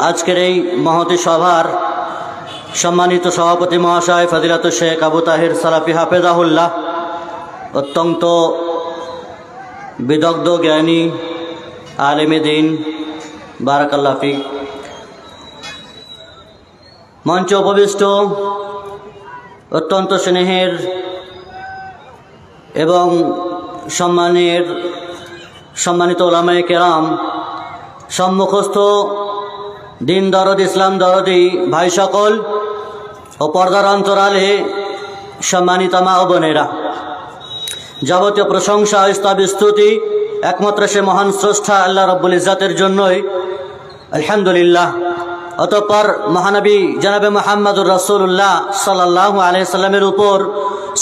আজকের এই মহতী সভার সম্মানিত সভাপতি মহাশয় ফজিলাতুল শেখ আবু তাহের সালাফি হাফেজাহুল্লাহ, অত্যন্ত বিদগ্ধ জ্ঞানী আলেমে দ্বীন, বারাকাল্লাহ ফিক। মঞ্চে উপবিষ্ট অত্যন্ত স্নেহের এবং সম্মানিত ওলামায়ে কেরাম, সম্মুখস্থ দিন দরদ ইসলাম দরদি ভাই সকল ও পর্দার অন্তরালে সম্মানিত মা ও বোনেরা, যাবতীয় প্রশংসা স্তব স্তুতি একমাত্র সে মহান স্রষ্টা আল্লাহ রব্বুল ইজ্জাতের জন্যই, আলহামদুলিল্লাহ। অতঃপর মহানবী জনাবে মুহাম্মদুর রাসূলুল্লাহ সাল্লাল্লাহু আলাইহি সাল্লামের উপর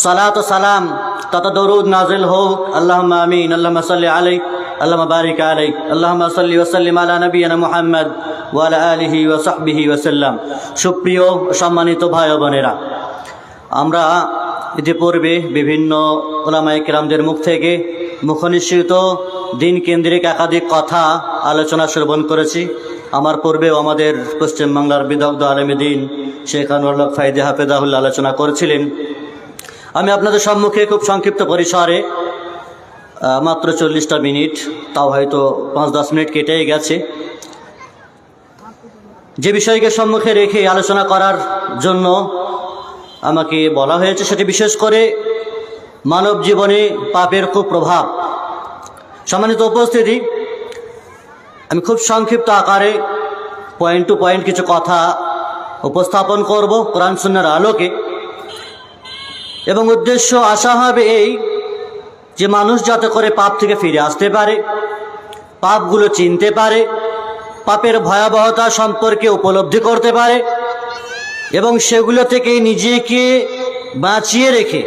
সালাত ও সালাম তথা দরুদ নাজিল হোক। আল্লাহুম্মা আমিন। আল্লাহুম্মা সাল্লি আলাইহি, আল্লাহুম্মা বারিক আলাইহি, আল্লাহুম্মা সাল্লি ওয়া সাল্লিম আলা নবিয়িনা মুহাম্মদ ওয়া আলা আলিহি ওয়া সাহবিহি ওয়া সাল্লাম। সুপ্রিয় সম্মানিত ভাই ও বোনেরা, আমরা ইতিপূর্বে বিভিন্ন উলামায়ে কেরামদের মুখ থেকে মুখনিসৃত দিন কেন্দ্রিক একাধিক কথা আলোচনা শ্রবণ করেছি। আমার পূর্বেও আমাদের পশ্চিমবাংলার বিদগ্ধ আলেমে দ্বীন শেখ আনোয়ার হক ফাইদি হাফেজাহুল্লাহ আলোচনা করেছিলেন। আমি আপনাদের সম্মুখে খুব সংক্ষিপ্ত পরিসরে মাত্র 40টা মিনিট, তাও হয়তো 5-10 মিনিট কেটেই গেছে, যে বিষয়কে সম্মুখে রেখে আলোচনা করার জন্য আমাকে বলা হয়েছে, সেটি বিশেষ করে মানব জীবনে পাপের খুব প্রভাব। সম্মানিত উপস্থিতি, আমি খুব সংক্ষিপ্ত আকারে পয়েন্ট টু পয়েন্ট কিছু কথা উপস্থাপন করব কোরআন সুন্নাহর আলোকে, এবং উদ্দেশ্য আশা হবে এই যে মানুষ যাতে করে পাপ থেকে ফিরে আসতে পারে, পাপগুলো চিনতে পারে, পাপের ভয়াবহতা সম্পর্কে উপলব্ধি করতে পারে এবং সেগুলো থেকে নিজেকে বাঁচিয়ে রেখে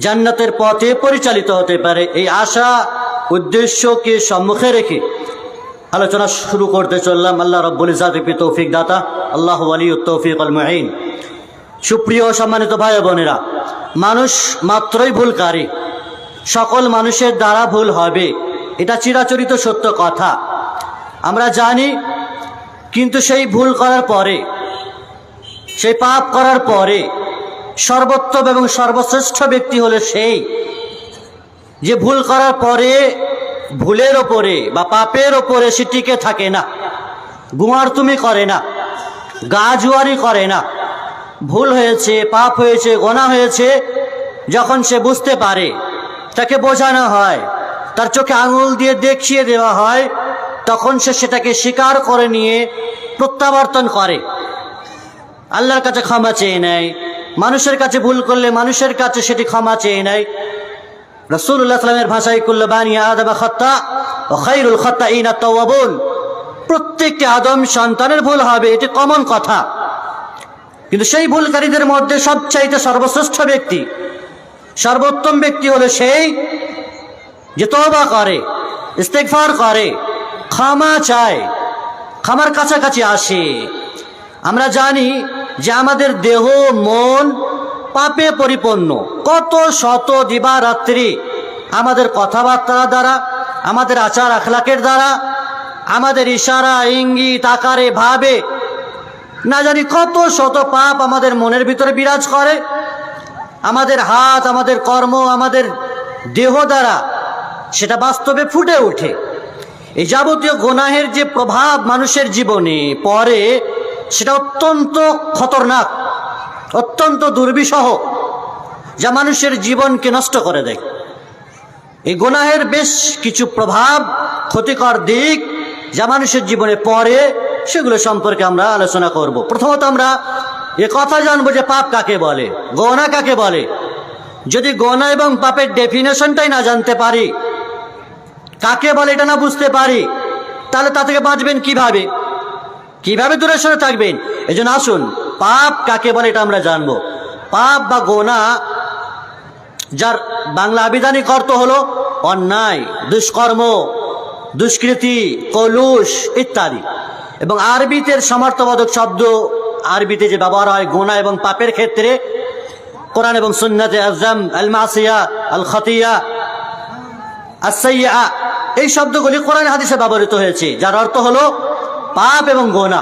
জান্নাতের পথে পরিচালিত হতে পারে। এই আশা উদ্দেশ্যকে সম্মুখে রেখে আলোচনা শুরু করতে চললাম। আল্লাহ রব্বুল ইজ্জাতের তৌফিক দাতা, আল্লাহ ওয়ালিউত তৌফিক আল মুঈন। সুপ্রিয় সম্মানিত ভাই বোনেরা, মানুষ মাত্রই ভুলকারী, সকল মানুষের দ্বারা ভুল হবে, এটা চিরাচরিত সত্য কথা আমরা জানি। কিন্তু সেই ভুল করার পরে, সেই পাপ করার পরে সর্বোত্তম এবং সর্বশ্রেষ্ঠ ব্যক্তি হলো সেই যে ভুল করার পরে ভুলের ওপরে বা পাপের ওপরে সে টিকে থাকে না, গুমারতুমি করে না, গাজুয়ারি করে না। ভুল হয়েছে, পাপ হয়েছে, গোনা হয়েছে, যখন সে বুঝতে পারে, তাকে বোঝানো হয়, তার চোখে আঙুল দিয়ে দেখিয়ে দেওয়া হয়, তখন সে সেটাকে স্বীকার করে নিয়ে প্রত্যাবর্তন করে, আল্লাহর কাছে ক্ষমা চেয়ে নেয়। মানুষের কাছে ভুল করলে মানুষের কাছে সেটি ক্ষমা চেয়ে নেয়। রাসূলুল্লাহ সাল্লাল্লাহু আলাইহি ওয়াসাল্লামের ভাষায় কুল্লু বানি আদম খাতা ওয়া খায়রুল খাতাইনা আত-তাওয়াবুন, প্রত্যেকটি আদম সন্তানের ভুল হবে, এটি কমন কথা। কিন্তু সেই ভুলকারীদের মধ্যে সবচাইতে সর্বশ্রেষ্ঠ ব্যক্তি, সর্বোত্তম ব্যক্তি হলো সেই যে তওবা করে, ইস্তেগফার করে, ক্ষমা চায়, ক্ষমার কাছাকাছি আসে। আমরা জানি যে আমাদের দেহ মন পাপে পরিপূর্ণ। কত শত দিবারাত্রি আমাদের কথাবার্তার দ্বারা, আমাদের আচার আখলাকের দ্বারা, আমাদের ইশারা ইঙ্গিত আকারে ভাবে না জানি কত শত পাপ আমাদের মনের ভিতরে বিরাজ করে। আমাদের হাত, আমাদের কর্ম, আমাদের দেহ দ্বারা সেটা বাস্তবে ফুটে ওঠে। এই যাবতীয় গুনাহের যে প্রভাব মানুষের জীবনে পড়ে, সেটা অত্যন্ত খতরনাক, অত্যন্ত দুর্বিষহ, যা মানুষের জীবনকে নষ্ট করে দেয়। এই গুনাহের বেশ কিছু প্রভাব, ক্ষতিকর দিক যা মানুষের জীবনে পড়ে, সেগুলো সম্পর্কে আমরা আলোচনা করব। প্রথমত আমরা এ কথা জানবো যে পাপ কাকে বলে, গোনা কাকে বলে। যদি গোনা এবং পাপের ডেফিনেশনটাই না জানতে পারি, কাকে বলে এটা না বুঝতে পারি, তাহলে তা থেকে বাঁচবেন কিভাবে, কিভাবে দূরে সরে থাকবেন? এই জন্য আসুন পাপ কাকে বলে এটা আমরা জানবো। পাপ বা গোনা, যার বাংলা আবিধানিক অর্থ হলো অন্যায়, দুষ্কর্ম, দুষ্কৃতি, কলুষ ইত্যাদি। এবং আরবিতে সমার্থবোধক শব্দ আরবিতে যে ব্যবহার হয় গোনা এবং পাপের ক্ষেত্রে, কোরআন এবং সুন্নাতে আযম, আল মাসিয়া, আল খাতিয়া, আস সাইয়্যা, এই শব্দগুলি কোরআন হাদিসে ব্যবহৃত হয়েছে, যার অর্থ হলো পাপ এবং গোনা।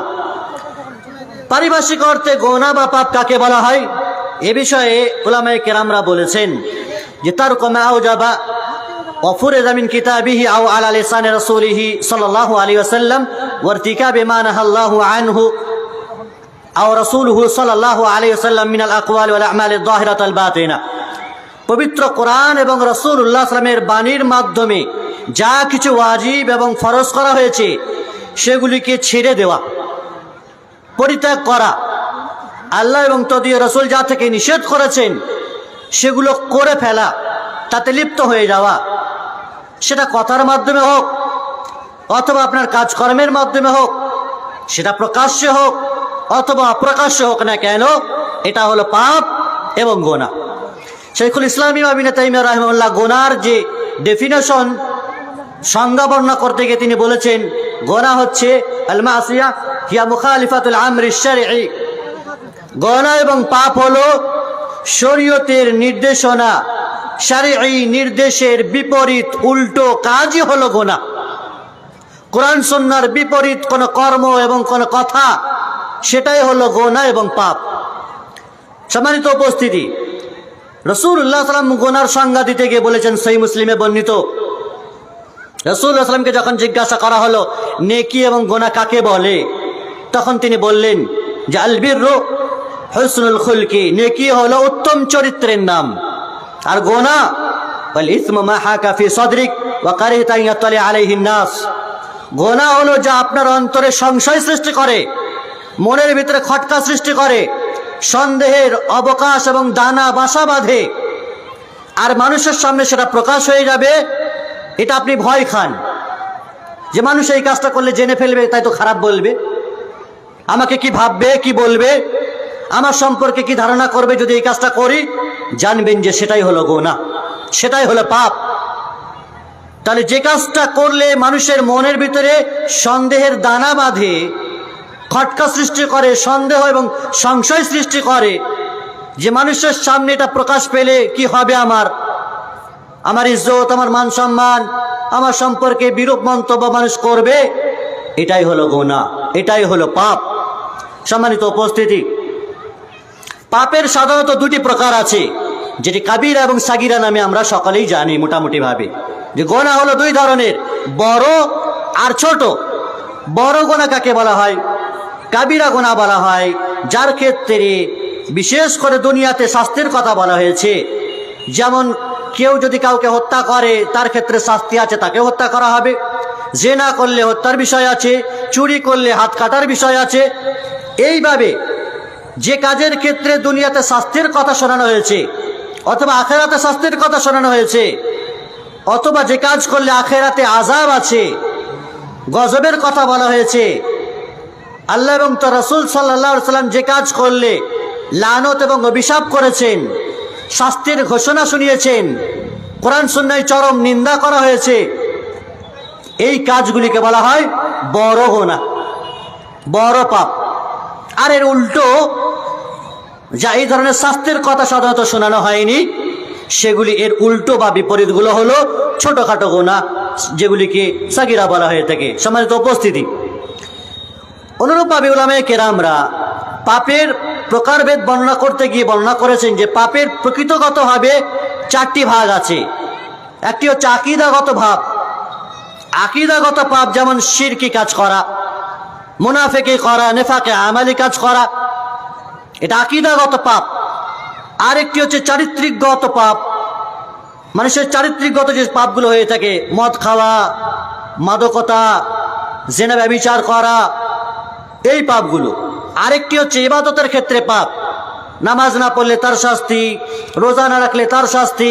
পারিভাষিক অর্থে গোনা বা পাপ কাকে বলা হয় এ বিষয়ে উলামায়ে কেরামরা বলেছেন যে তারক মা আওজাবা ওয়া ফুরিযা মিন কিতাবিহি আও আলা লিসানি রাসূলিহি সাল্লাল্লাহু আলাইহি ওয়াসাল্লাম ওয়া ইরতিকাবি মা নাহাল্লাহু আনহু আও রাসূলুহু সাল্লাল্লাহু আলাইহি ওয়াসাল্লাম মিনাল আকওয়ালি ওয়াল আ'মালি আয-যাহিরাতি ওয়াল বাতিনা। পবিত্র কোরআন এবং রাসূলুল্লাহ সাল্লাল্লাহু আলাইহি ওয়াসাল্লামের বাণীর মাধ্যমে যা কিছু ওয়াজিব এবং ফরজ করা হয়েছে সেগুলিকে ছেড়ে দেওয়া, পরিত্যাগ করা, আল্লাহ এবং তদীয় রাসূল যা থেকে নিষেধ করেছেন সেগুলো করে ফেলা, তাতে লিপ্ত হয়ে যাওয়া, সেটা কথার মাধ্যমে হোক অথবা আপনার কাজকর্মের মাধ্যমে হোক, সেটা প্রকাশ্যে হোক অথবা অপ্রকাশ্যে হোক না কেন, এটা হলো পাপ এবং গোনা। শাইখুল ইসলাম ইবনে তাইমিয়া রাহিমাহুল্লাহ গোনার যে ডেফিনেশন সংজ্ঞা বর্ণনা করতে গিয়ে তিনি বলেছেন গোনা হচ্ছে আল মাসিয়া হিয়া মুখালিফাতুল আমরি শারঈ। গোনা এবং পাপ হলো শরীয়তের নির্দেশনা, শারঈ নির্দেশের বিপরীত উল্টো কাজই হলো গোনা। কোরআন সুন্নাহর বিপরীত কোন কর্ম এবং কোন কথা, সেটাই হলো গোনা এবং পাপ। সম্মানিত উপস্থিতি, রাসূলুল্লাহ সাল্লাল্লাহু আলাইহি ওয়াসাল্লাম গোনার সংজ্ঞা দিতে গিয়ে বলেছেন, সহিহ মুসলিমে বর্ণিত, রাসূলুল্লাহ সাল্লাল্লাহু আলাইহি ওয়াসাল্লামকে যখন জিজ্ঞাসা করা হলো নেকি এবং গোনা কাকে বলে, তখন তিনি বললেন যে আল বিররু হুসনুল খুলকি, নেকি হলো উত্তম চরিত্রের নাম, আর গোনা ওয়াল ইসমু মা হাকা ফি সাদরিক ওয়া কারিহতা আন ইয়াতলি আলাইহি নাস, গোনা হলো যা আপনার অন্তরে সংশয় সৃষ্টি করে, মনের ভিতরে খটকা সৃষ্টি করে, সন্দেহের অবকাশ এবং দানা বাসা বাঁধে, আর মানুষের সামনে সেটা প্রকাশ হয়ে যাবে, এটা আপনি ভয় খান যে মানুষ এই কাজটা করলে জেনে ফেলবে, তাই তো খারাপ বলবে, আমাকে কি ভাববে, কি বলবে, আমার সম্পর্কে কি ধারণা করবে যদি এই কাজটা করি। জানবেন যে সেটাই হলো গোনা, সেটাই হলো পাপ। তাহলে যে কাজটা করলে মানুষের মনের ভিতরে সন্দেহের দানা বাঁধে, খটকা সৃষ্টি করে, সন্দেহ এবং সংশয় সৃষ্টি করে যে মানুষের সামনে এটা প্রকাশ পেলে কি হবে, আমার ইজ্জত, আমার মান সম্মান, আমার সম্পর্কে বিরূপ মন্তব্য মানুষ করবে, এটাই হলো গোনা, এটাই হলো পাপ। সম্মানিত উপস্থিতি, পাপের সাধারণত দুটি প্রকার আছে, যেটি কাবিরা এবং সাগিরা নামে আমরা সকলেই জানি মোটামুটি ভাবে। যে গোনা হলো দুই ধরনের, বড় আর ছোট। বড় গোনা কাকে বলা হয়? কাবিরা গোনা বলা হয়, যার ক্ষেত্রে বিশেষ করে দুনিয়াতে শাস্তির কথা বলা হয়েছে। যেমন কেউ যদি কাউকে হত্যা করে তার ক্ষেত্রে শাস্তি আছে, তাকে হত্যা করা হবে। জিনা করলে হত্যার বিষয় আছে, চুরি করলে হাত কাটার বিষয় আছে। এইভাবে যে কাজের ক্ষেত্রে দুনিয়াতে শাস্তির কথা শোনানো হয়েছে অথবা আখেরাতে শাস্তির কথা শোনানো হয়েছে, অথবা যে কাজ করলে আখেরাতে আযাব আছে, গজবের কথা বলা হয়েছে, আল্লাহ এবং তার রাসূল সাল্লাল্লাহু আলাইহি ওয়াসাল্লাম যে কাজ করলে লানত এবং অভিশাপ করেছেন, শাস্তির ঘোষণা শুনিয়েছেন, কোরআন সুন্নাহয় চরম নিন্দা করা হয়েছে, এই কাজগুলিকে বলা হয় বড় গোনা, বড় পাপ। আর এর উল্টো যা এই ধরনের শাস্তির কথা সাধারণত শোনানো হয়নি, সেগুলি এর উল্টো বা বিপরীতগুলো হলো ছোটখাটো গোনা, যেগুলিকে সাগিরা বলা হয়ে থাকে। সম্মানিত উপস্থিতি, অনুরূপভাবে উলামায়ে কেরামরা পাপের প্রকারভেদ বর্ণনা করতে গিয়ে বর্ণনা করেছেন যে পাপের প্রকৃতগতভাবে চারটি ভাগ আছে। একটি হচ্ছে আকীদাগত ভাব, আকীদাগত পাপ, যেমন শিরকি কাজ করা, মুনাফিকি করা, নেফাকে আমালি কাজ করা, এটা আকীদাগত পাপ। আরেকটি হচ্ছে চারিত্রিকগত পাপ, মানুষের চারিত্রিকগত যে পাপগুলো হয়ে থাকে, মদ খাওয়া, মাদকতা, জিনা ব্যভিচার করা, এই পাপগুলো। আরেকটি হচ্ছে ইবাদতের ক্ষেত্রে পাপ, নামাজ না পড়লে তার শাস্তি, রোজা না রাখলে তার শাস্তি,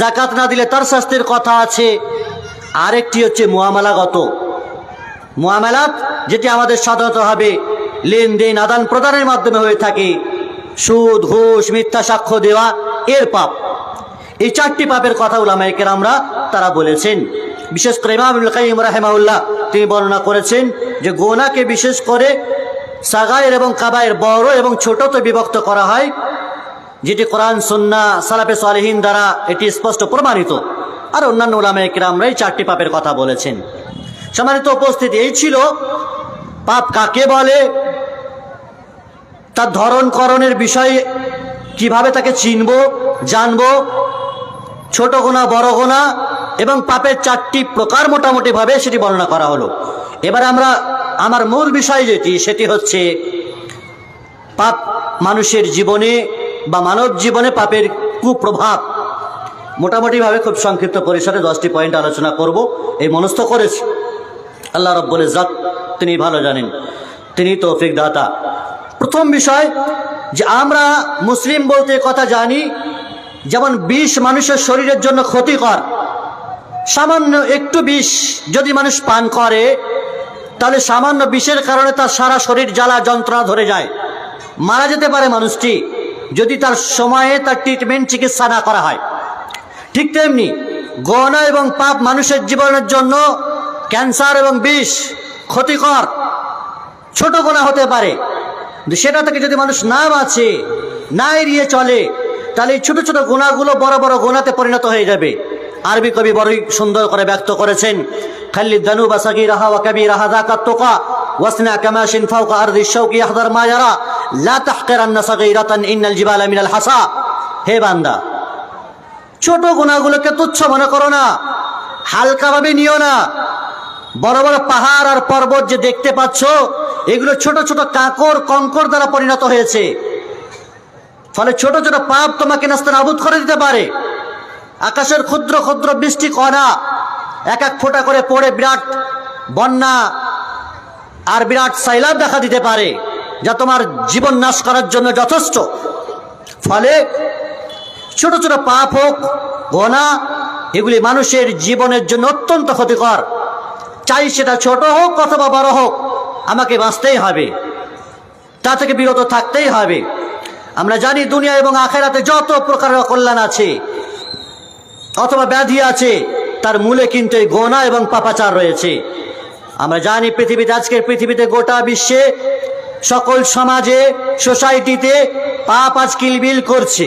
যাকাত না দিলে তার শাস্তির কথা আছে। আরেকটি হচ্ছে মুআমালাগত, মুআমালাত, যেটি আমাদের সাধারণত হবে লেনদেন আদান প্রদানের মাধ্যমে হয়ে থাকে, সুদ, ঘুষ, মিথ্যা সাক্ষ্য দেওয়া, এর পাপ। এই চারটি পাপের কথা উলামায়ে কেরামরা তারা বলেছেন। বিশেষ করে ইমাম ইবনুল কাইয়্যিম রাহিমাহুল্লাহ তিনি বর্ণনা করেছেন যে গোনাকে বিশেষ করে সাগায়ের এবং কাবায়ের, বড় এবং ছোটতে বিভক্ত করা হয়, যেটি কোরআন সুন্নাহ সালাফে সালেহিন দ্বারা এটি স্পষ্ট প্রমাণিত। আর অন্যান্য উলামায়ে কেরামরা এই চারটি পাপের কথা বলেছেন। সম্মানিত উপস্থিতি, এই ছিল পাপ কাকে বলে, তার ধরনকরণের বিষয়ে কিভাবে তাকে চিনব, জানব, ছোট গোনা, বড় গোনা এবং পাপের 4টি প্রকার মোটামুটিভাবে সেটি বর্ণনা করা হলো। এবার আমার মূল বিষয় যেটি, সেটি হচ্ছে পাপ মানুষের জীবনে বা মানব জীবনে পাপের কুপ্রভাব। মোটামুটিভাবে খুব সংক্ষিপ্ত পরিসরে 10টি পয়েন্ট আলোচনা করব, এই মনস্থ করেছি। আল্লাহ রাব্বুল ইজ্জত তিনি ভালো জানেন, তিনি তৌফিক দাতা। প্রথম বিষয় যে আমরা মুসলিম বলতে কথা জানি, যেমন বিষ মানুষের শরীরের জন্য ক্ষতিকর। সামান্য একটু বিষ যদি মানুষ পান করে, তাহলে সামান্য বিষের কারণে তার সারা শরীর জ্বালা যন্ত্রণা ধরে যায়, মারা যেতে পারে মানুষটি, যদি তার সময়ে তার ট্রিটমেন্ট চিকিৎসা না করা হয়। ঠিক তেমনি গোনা এবং পাপ মানুষের জীবনের জন্য ক্যান্সার এবং বিষ ক্ষতিকর। ছোট গোনা হতে পারে, সেটা থেকে যদি মানুষ না বাঁচে, না এড়িয়ে চলে, তাহলে এই ছোট ছোট গুনাহগুলো বড় বড় গুনাহতে পরিণত হয়ে যাবে। আরবি কবি বড়ই সুন্দর করে ব্যক্ত করেছেন, খাল্লি দানুবা সাগীরাহা ওয়া কাবীরাহা যাকাত তুকা ওয়াসনা কামাশিন ফাওকা আরদি শাওকি ইয়াহদার মা ইয়ারা লা তাহকিরান্না সাগীরাতান ইন্নাল জিবালা মিনাল হাসা। হে বান্দা, ছোট গুনাহগুলোকে তুচ্ছ মনে করো না, হালকাভাবে নিও না। বড় বড় পাহাড় আর পর্বত যে দেখতে পাচ্ছ, এগুলো ছোট ছোট কাঁকর কঙ্কর দ্বারা পরিণত হয়েছে। ফলে ছোট ছোট পাপ তোমাকে নাস্তানাবুদ করে দিতে পারে। আকাশের ক্ষুদ্র ক্ষুদ্র বৃষ্টি কণা এক এক ফোঁটা করে পড়ে বিরাট বন্যা আর বিরাট সাইলাব দেখা দিতে পারে, যা তোমার জীবন নাশ করার জন্য যথেষ্ট। ফলে ছোট ছোট পাপ হোক, গোনা, এগুলি মানুষের জীবনের জন্য অত্যন্ত ক্ষতিকর। চাই সেটা ছোট হোক অথবা বড় হোক, আমাকে বাঁচতেই হবে, তা থেকে বিরত থাকতেই হবে। আমরা জানি দুনিয়া এবং আখেরাতে যত প্রকারের কল্যাণ আছে অথবা ব্যাধি আছে, তার মূলে কিন্তু এই গোনা এবং পাপাচার রয়েছে। আমরা জানি পৃথিবীতে, আজকের পৃথিবীতে, গোটা বিশ্বে, সকল সমাজে, সোসাইটিতে পাপ আজ কিলবিল করছে।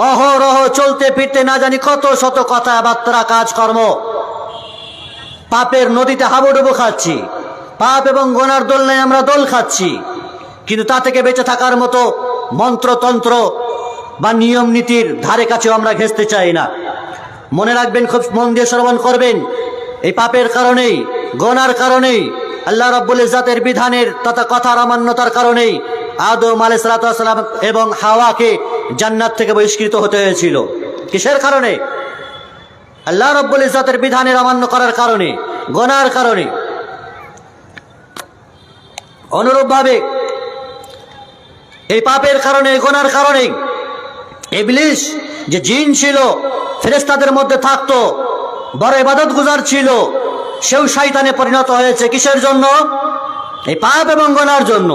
অহরহ চলতে ফিরতে না জানি কত শত কথাবার্তা, কাজকর্ম, পাপের নদীতে হাবুডুবু খাচ্ছি, পাপ এবং গোনার দোলনায় আমরা দোল খাচ্ছি। কিন্তু তা থেকে বেঁচে থাকার মতো মন্ত্রতন্ত্র বা নিয়ম নীতির ধারে কাছেও আমরা ঘেঁষতে চাই না। মনে রাখবেন, খুব মন দিয়ে শ্রবণ করবেন, এই পাপের কারণেই, গোনার কারণেই, আল্লাহ রাব্বুল ইজ্জতের বিধানের তথা কথার অমান্যতার কারণেই আদম আলাইহিস সালাম এবং হাওয়াকে জান্নাত থেকে বহিষ্কৃত হতে হয়েছিল। কিসের কারণে? আল্লাহ রাব্বুল ইজ্জতের বিধানের অমান্য করার কারণে, গোনার কারণে। অনুরূপভাবে এই পাপের কারণে, গোনার কারণে ইবলিস যে জিন ছিল, ফেরেশতাদের মধ্যে থাকতো, বড় ইবাদত গুজার ছিল, সেও শয়তানে পরিণত হয়েছে। কিসের জন্য? এই পাপ এবং গোনার জন্য।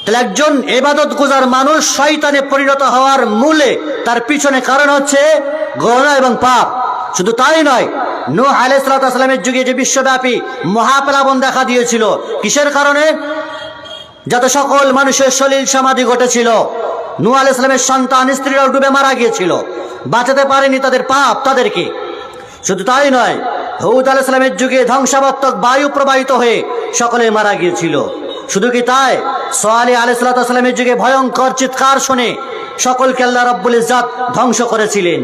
তাহলে একজন ইবাদত গুজার মানুষ শয়তানে পরিণত হওয়ার মূলে, তার পিছনে কারণ হচ্ছে গোনা এবং পাপ। শুধু তাই নয়, নূহ আলাইহিস সালামের যুগে যে বিশ্বব্যাপী মহাপ্লাবন দেখা দিয়েছিল, কিসের কারণে? যাতে সকল মানুষের সলিল সমাধি ঘটেছিল। নূহ আলাইহিস সালামের সন্তান স্ত্রীরাও ডুবে মারা গিয়েছিল, বাঁচাতে পারেনি তাদের পাপ তাদেরকে। শুধু তাই নয়, হুদ আলাইহিস সালামের যুগে ধ্বংসাত্মক বায়ু প্রবাহিত হয়ে সকলে মারা গিয়েছিল। শুধু কি তাই, সালেহ আলাইহিস সালামের যুগে ভয়ঙ্কর চিৎকার শুনে সকলকে আল্লাহ রাব্বুল ইজ্জত ধ্বংস করেছিলেন।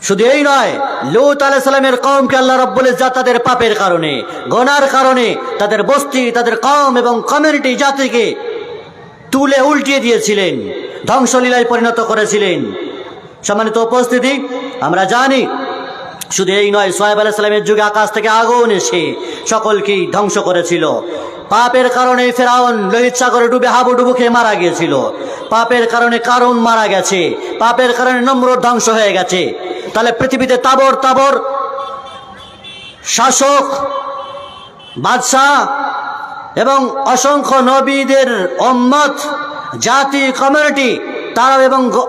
শুধু এই নয়, লূত আলাইহিস সালামের কওমকে আল্লাহ রাব্বুল ইজ্জত তাদের পাপের কারণে, গোনার কারণে তাদের বস্তি, তাদের কওম এবং কমিউনিটি, জাতিকে তুলে উল্টিয়ে দিয়েছিলেন, ধ্বংসলীলায় পরিণত করেছিলেন। সম্মানিত উপস্থিতি, আমরা জানি শুধু এই নয়, সোহাইব আলাইহিস সালামের যুগে আকাশ থেকে আগুন এসে সকলকেই ধ্বংস করেছিল। পাপের কারণে ফেরাউন লোহিত সাগরে ডুবে হাবুডুবু খেয়ে মারা গিয়েছিল। পাপের কারণে কারুন মারা গেছে। পাপের কারণে নমরুদ ধ্বংস হয়ে গেছে। তাহলে পৃথিবীতে তাবর তাবর শাসক, বাদশাহ এবং অসংখ্য নবীদের উম্মত, জাতি, কমিউনিটি,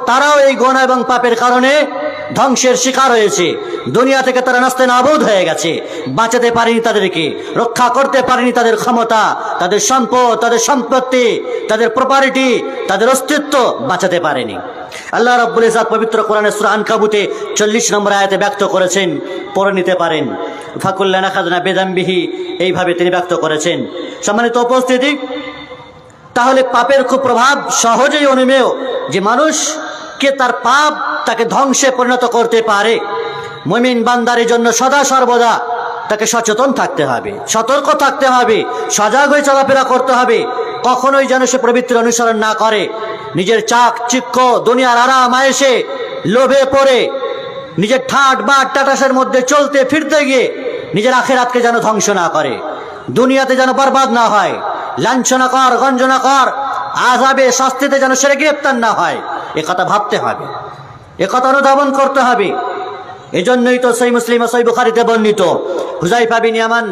তারাও এই গোনা এবং পাপের কারণে ধ্বংসের শিকার হয়েছে। দুনিয়া থেকে তারা নাস্তানাবুদ হয়ে গেছে। বাঁচাতে পারেনি তাদেরকে, রক্ষা করতে পারেনি তাদের ক্ষমতা, তাদের সম্পদ, তাদের সম্পত্তি, তাদের প্রপার্টি, তাদের অস্তিত্ব বাঁচাতে পারেনি। আল্লাহ রাব্বুল ইজ্জত পবিত্র কোরআনে সূরা আনকাবুতে 40 নম্বর আয়াতে ব্যক্ত করেছেন, পড়ে নিতে পারেন। ফাকুল্লান আখাযনা বিযামবিহি, এইভাবে তিনি ব্যক্ত করেছেন। সম্মানিত উপস্থিতি, তাহলে পাপের কুপ্রভাব সহজেই অনুমেয়, যে মানুষকে তার পাপ তাকে ধ্বংসে পরিণত করতে পারে। মুমিন বান্দার জন্য সদা সর্বদা তাকে সচেতন থাকতে হবে, সতর্ক থাকতে হবে, সজাগ হয়ে চলাফেরা করতে হবে। কখনোই যেন সে প্রবৃত্তির অনুসরণ না করে, নিজের চাকচিক্য দুনিয়ার আরাম আয়েশে লোভে পড়ে নিজের ঠাট বা টাটাসের মধ্যে চলতে ফিরতে গিয়ে নিজের আখিরাতকে যেন ধ্বংস না করে, দুনিয়াতে যেন বরবাদ না হয়, লাঞ্ছনা কর গঞ্জনা কর আযাবে শাস্তিতে যেন সে গ্রেপ্তার না হয়। একথা ভাবতে হবে, একথা অনুধাবন করতে হবে। এজন্যই তো সহিহ মুসলিম ও সহিহ বুখারীতে বর্ণিত হুযায়ফা বিন ইয়ামান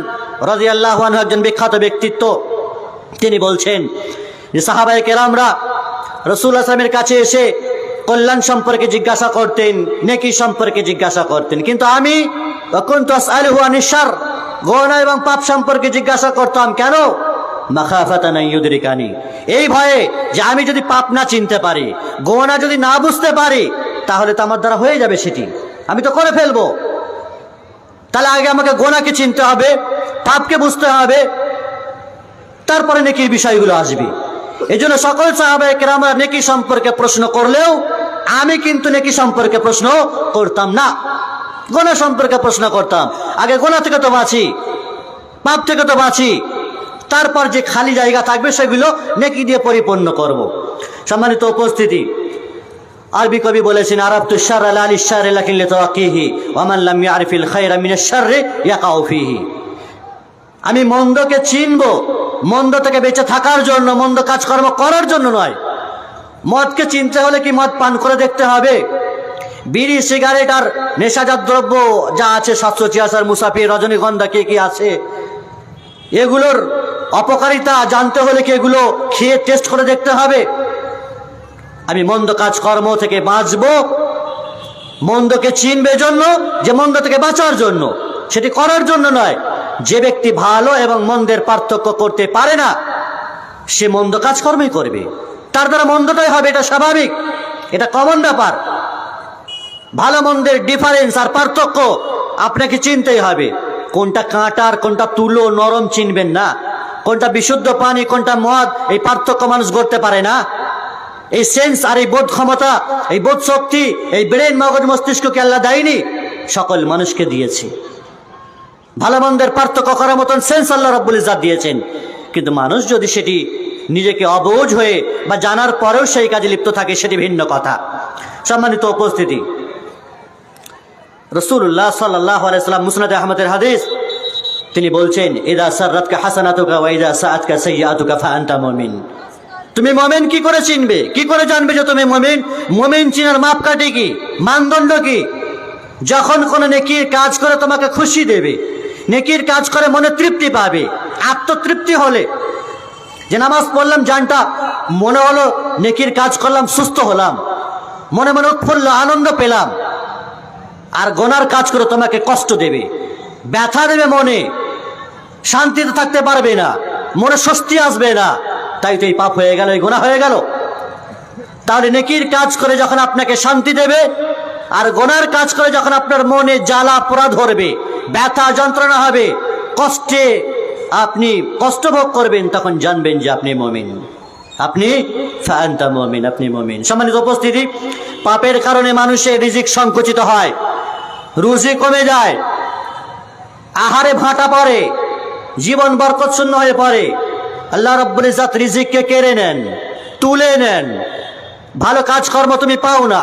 রাদিয়াল্লাহু আনহু একজন বিখ্যাত ব্যক্তিত্ব। তিনি বলছেন যে সাহাবায়ে কেরামরা রাসূলুল্লাহ সাল্লাল্লাহু আলাইহি ওয়াসাল্লামের কাছে এসে কল্যাণ সম্পর্কে জিজ্ঞাসা করতেন, নেকি সম্পর্কে জিজ্ঞাসা করতেন, কিন্তু আমি কুনতু আসআলুহু আনিশ শারর, গুনাহ এবং পাপ সম্পর্কে জিজ্ঞাসা করতাম। কেন? মাখাফাতান ইউদরিকানি, এই ভয়ে যে আমি যদি পাপ না চিনতে পারি, গুনাহ যদি না বুঝতে পারি, তাহলে তো আমার দ্বারা হয়ে যাবে, সেটি আমি তো করে ফেলবো। তাহলে আগে আমাকে গুনাহকে চিনতে হবে, পাপকে বুঝতে হবে, তারপরে নেকির বিষয়গুলো আসবে। এই জন্য সকল সাহাবায়ে কেরামরা নেকি সম্পর্কে প্রশ্ন করলেও আমি কিন্তু নেকি সম্পর্কে প্রশ্ন করতাম না, গুনাহ সম্পর্কে প্রশ্ন করতাম। আগে গুনাহ থেকে তো বাঁচি, পাপ থেকে তো বাঁচি, তারপর যে খালি জায়গা থাকবে সেগুলো নেকি দিয়ে পরিপূর্ণ করব। সম্মানিত উপস্থিতি, আরবি কবি বলেছেন আরাফতু শাররা লা লিশ-শাররি লাকিন লিতাওয়াক্কিহি ওয়া মান লাম ইয়ারিফিল খায়রা মিনাশ শাররি ইয়াকাউ ফিহি। আমি মন্দকে চিনব মন্দ থেকে বেঁচে থাকার জন্য, মন্দ কাজকর্ম করার জন্য নয়। মদকে চিনতে হলে কি মদ পান করে দেখতে হবে? বিড়ি সিগারেট আর নেশাজাত দ্রব্য যা আছে 776 মুসাফির রজনীগন্ধা কি কি আছে, এগুলোর অপকারিতা জানতে হলে কি এগুলো খেয়ে টেস্ট করে দেখতে হবে? আমি মন্দ কাজকর্ম থেকে বাঁচবো, মন্দকে চিনবে জন্য, যে মন্দ থেকে বাঁচার জন্য, সেটি করার জন্য নয়। যে ব্যক্তি ভালো এবং মন্দের পার্থক্য করতে পারে না, সে মন্দ কাজকর্মই করবে, তার দ্বারা মন্দটাই হবে, এটা স্বাভাবিক, এটা কমন ব্যাপার। ভালো মন্দের ডিফারেন্স আর পার্থক্য আপনাকে চিনতেই হবে। কোনটা কাঁটা আর কোনটা তুলো নরম চিনবেন না, কোনটা বিশুদ্ধ পানি কোনটা মদ, এই পার্থক্য মানুষ করতে পারে না। এই সেন্স আর এই বোধ ক্ষমতা, এই বোধ শক্তি, এই ব্রেন মগজ মস্তিষ্ককে আল্লাহ দেয়নি, সকল মানুষকে দিয়েছে। ভালো মন্দের পার্থক্য করার মতন সেন্স আল্লাহ রাব্বুল ইজ্জাত দিয়েছেন। কিন্তু মানুষ যদি সেটি নিজেকে অবুঝ হয়ে বা জানার পরেও সেই কাজে লিপ্ত থাকে, সেটি ভিন্ন কথা। সম্মানিত উপস্থিতি, রাসূলুল্লাহ সাল্লাল্লাহু আলাইহি ওয়াসাল্লাম মুসনাদ আহমদের হাদিস, তিনি বলছেন ইযা সাররাতকা হাসানাতুকা ওয়া ইযা সাআতকা সাইয়্যাতুকা ফা আনতা মুমিন। তুমি মুমিন কি করে চিনবে, কি করে জানবে যে তুমি মুমিন? মুমিন চিনার মাপকাঠি কি, মানদণ্ড কি? যখন কোনো নেকির কাজ করে তোমাকে খুশি দেবে, নেকির কাজ করে মনে তৃপ্তি পাবে, আত্মতৃপ্তি হলে, যে নামাজ পড়লাম জানটা মনে হলো, নেকির কাজ করলাম সুস্থ হলাম, মনে মনে উৎফুল্ল আনন্দ পেলাম। আর গুনার কাজ করে তোমাকে কষ্ট দেবে, ব্যথা দেবে, মনে শান্তিতে থাকতে পারবে না, মনে স্বস্তি আসবে না, তাই তো এই পাপ হয়ে গেল, এই গুনাহ হয়ে গেল। তাহলে নেকির কাজ করে যখন আপনাকে শান্তি দেবে, আর গুনার কাজ করে যখন আপনার মনে জ্বালা পোড়া ধরবে, ব্যথা যন্ত্রণা হবে, কষ্টে আপনি কষ্ট ভোগ করবেন, তখন জানবেন যে আপনি মুমিন, আপনি ফাআনতা মুমিন, আপনি মুমিন। সম্মানিত উপস্থিতি, পাপের কারণে মানুষের রিজিক সংকুচিত হয়, রুজি কমে যায়, আহারে ভাটা পড়ে, জীবন বরকত শূন্য হয়ে পড়ে। আল্লাহ রাব্বুল ইজ্জাত রিজিককে কেড়ে নেন, তুলে নেন, ভালো কাজকর্ম তুমি পাও না,